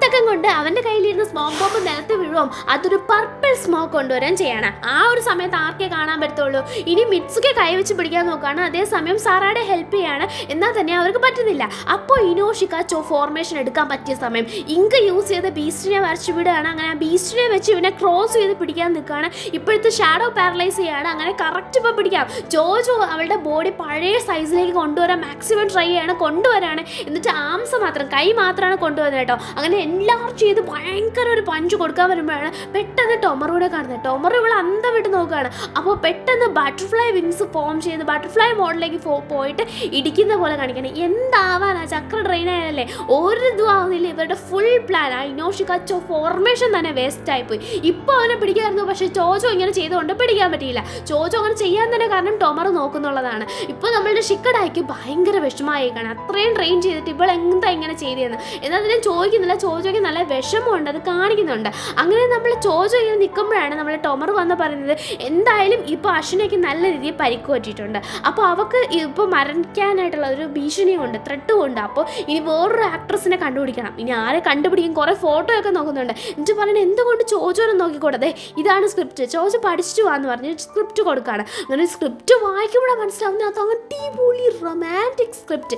തക്കം കൊണ്ട് അവൻ്റെ കയ്യിലിരുന്ന് സ്മോക്ക് ബോംബ് നിലത്ത് വീഴും, അതൊരു പർപ്പിൾ സ്മോക്ക് കൊണ്ടുവരാൻ ചെയ്യണം. ആ ഒരു സമയത്ത് ആർക്കേ കാണാൻ പറ്റത്തുള്ളൂ. ഇനി മിറ്റ്സുക്കെ കൈവച്ച് പിടിക്കാൻ നോക്കുകയാണ്, അതേസമയം സാറാടെ ഹെൽപ്പ് ചെയ്യാണ്, എന്നാൽ തന്നെ അവർക്ക് പറ്റുന്നില്ല. അപ്പോൾ ഇനോഷിക്ക ഫോർമേഷൻ എടുക്കാൻ പറ്റിയ സമയം ഇങ്ക് യൂസ് ചെയ്ത് ബീസ്റ്റിനെ വരച്ച് വിടുകയാണ്. അങ്ങനെ ആ ബീസ്റ്റിനെ വെച്ച് ഇവനെ ക്രോസ് ചെയ്ത് പിടിക്കാൻ നിൽക്കുകയാണ്. ഇപ്പോഴത്തെ ഷാഡോ പാരലൈസ് ചെയ്യാണ്. അങ്ങനെ കറക്റ്റ് ഇപ്പോൾ പിടിക്കാം. ജോജോ അവളുടെ ബോഡി പഴയ സൈസിലേക്ക് കൊണ്ടുവരാൻ മാക്സിമം ട്രൈ ചെയ്യാണ്, കൊണ്ടുവരാണ്. എന്നിട്ട് ആംസ് മാത്രം, കൈ മാത്രമാണ് കൊണ്ടുവന്നത് കേട്ടോ. അങ്ങനെ എല്ലാവരും ചെയ്ത് ഭയങ്കര ഒരു പഞ്ച് കൊടുക്കാൻ വരുമ്പോഴാണ് പെട്ടെന്ന് ടൊമറൂടെ കാണുന്നത്. ടൊമറു ഇവിടെ അന്തം വിട്ട് നോക്കുകയാണ്. അപ്പോൾ പെട്ടെന്ന് ബട്ടർഫ്ലൈ വിങ്സ് ഫോം ചെയ്ത് ബട്ടർഫ്ലൈ മോഡിലേക്ക് പോയിട്ട് ഇടിക്കുന്ന പോലെ കാണിക്കണം. എന്താവാനാ, ചക്ര ഡ്രെയിൻ ആയാലല്ലേ, ഒരു ഇതും ആവുന്നില്ല. ഇവരുടെ ഫുൾ പ്ലാൻ ആ ഇനോഷിക്കാച്ചോ ഫോർമേഷൻ തന്നെ വേസ്റ്റ് ആയിപ്പോയി. ഇപ്പോൾ അവനെ പിടിക്കായിരുന്നു, പക്ഷേ ചോജോ ഇങ്ങനെ ചെയ്തുകൊണ്ട് പിടിക്കാൻ പറ്റിയില്ല. ചോജോ അങ്ങനെ ചെയ്യാൻ തന്നെ കാരണം ടൊമറു നോക്കുന്നുള്ളതാണ്. ഇപ്പോൾ നമ്മളുടെ ഷിക്കഡായിക്ക് ഭയങ്കര വിഷമമായിക്കാണ്. അത്രയും ട്രെയിൻ ചെയ്തിട്ട് ഇപ്പോൾ എന്താ ഇങ്ങനെ ചെയ്തതെന്ന്. എന്നാൽ അതിനെ ചോദിക്കുന്നില്ല. ചോജോയ്ക്ക് നല്ല വിഷമമുണ്ട്, അത് കാണിക്കുന്നുണ്ട്. അങ്ങനെ നമ്മൾ ചോജോ ഇങ്ങനെ നിൽക്കുമ്പോഴാണ് നമ്മൾ ടൊമറു വന്ന് പറയുന്നത്, എന്തായാലും ഇപ്പോൾ അശ്വിനയ്ക്ക് നല്ല രീതിയിൽ പരിക്ക് പറ്റിയിട്ടുണ്ട്. അപ്പോൾ അവൾക്ക് ഇപ്പോൾ മരിക്കാനായിട്ടുള്ള ഒരു ഭീഷണിയുണ്ട്, ത്രെട്ടുമുണ്ട്. അപ്പോൾ ഇനി വേറൊരു ആക്ട്രസിനെ കണ്ടുപിടിക്കണം. ഇനി ആരെ കണ്ടുപിടിക്കും? കുറേ ഫോട്ടോ ഒക്കെ നോക്കുന്നുണ്ട്. എന്നിട്ട് പറയുന്നത് എന്തുകൊണ്ട് ചോജോനെ നോക്കിക്കൂടാതെ, ഇതാണ് സ്ക്രിപ്റ്റ്, ചോജോ പഠിച്ചിട്ട് പോകാമെന്ന് പറഞ്ഞ് സ്ക്രിപ്റ്റ് കൊടുക്കുകയാണ്. അങ്ങനെ സ്ക്രിപ്റ്റ് വായിക്കുമ്പോഴാണ് മനസ്സിലാവുന്നത് അത് അടിപൊളി റൊമാൻറ്റിക് സ്ക്രിപ്റ്റ്.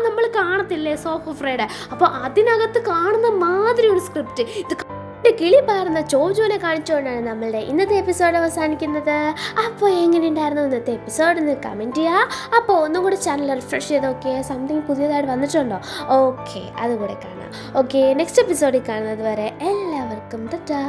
നമ്മൾ കാണത്തില്ലേ സോപ്പ് ഓഫറയുടെ, അപ്പോൾ അതിനകത്ത് കാണുന്ന മാതിരി ഒരു സ്ക്രിപ്റ്റ്. ഇത് കിളി പാറുന്ന ചോജോനെ കാണിച്ചുകൊണ്ടാണ് നമ്മളുടെ ഇന്നത്തെ എപ്പിസോഡ് അവസാനിക്കുന്നത്. അപ്പോൾ എങ്ങനെയുണ്ടായിരുന്നു ഇന്നത്തെ എപ്പിസോഡ് എന്ന് കമൻറ്റ് ചെയ്യുക. അപ്പോൾ ഒന്നും കൂടി ചാനൽ റിഫ്രഷ് ചെയ്ത് നോക്കിയാൽ സംതിങ് പുതിയതായിട്ട് വന്നിട്ടുണ്ടോ? ഓക്കെ, അതുകൂടെ കാണാം. ഓക്കെ, നെക്സ്റ്റ് എപ്പിസോഡിൽ കാണുന്നത് വരെ എല്ലാവർക്കും ടാറ്റാ.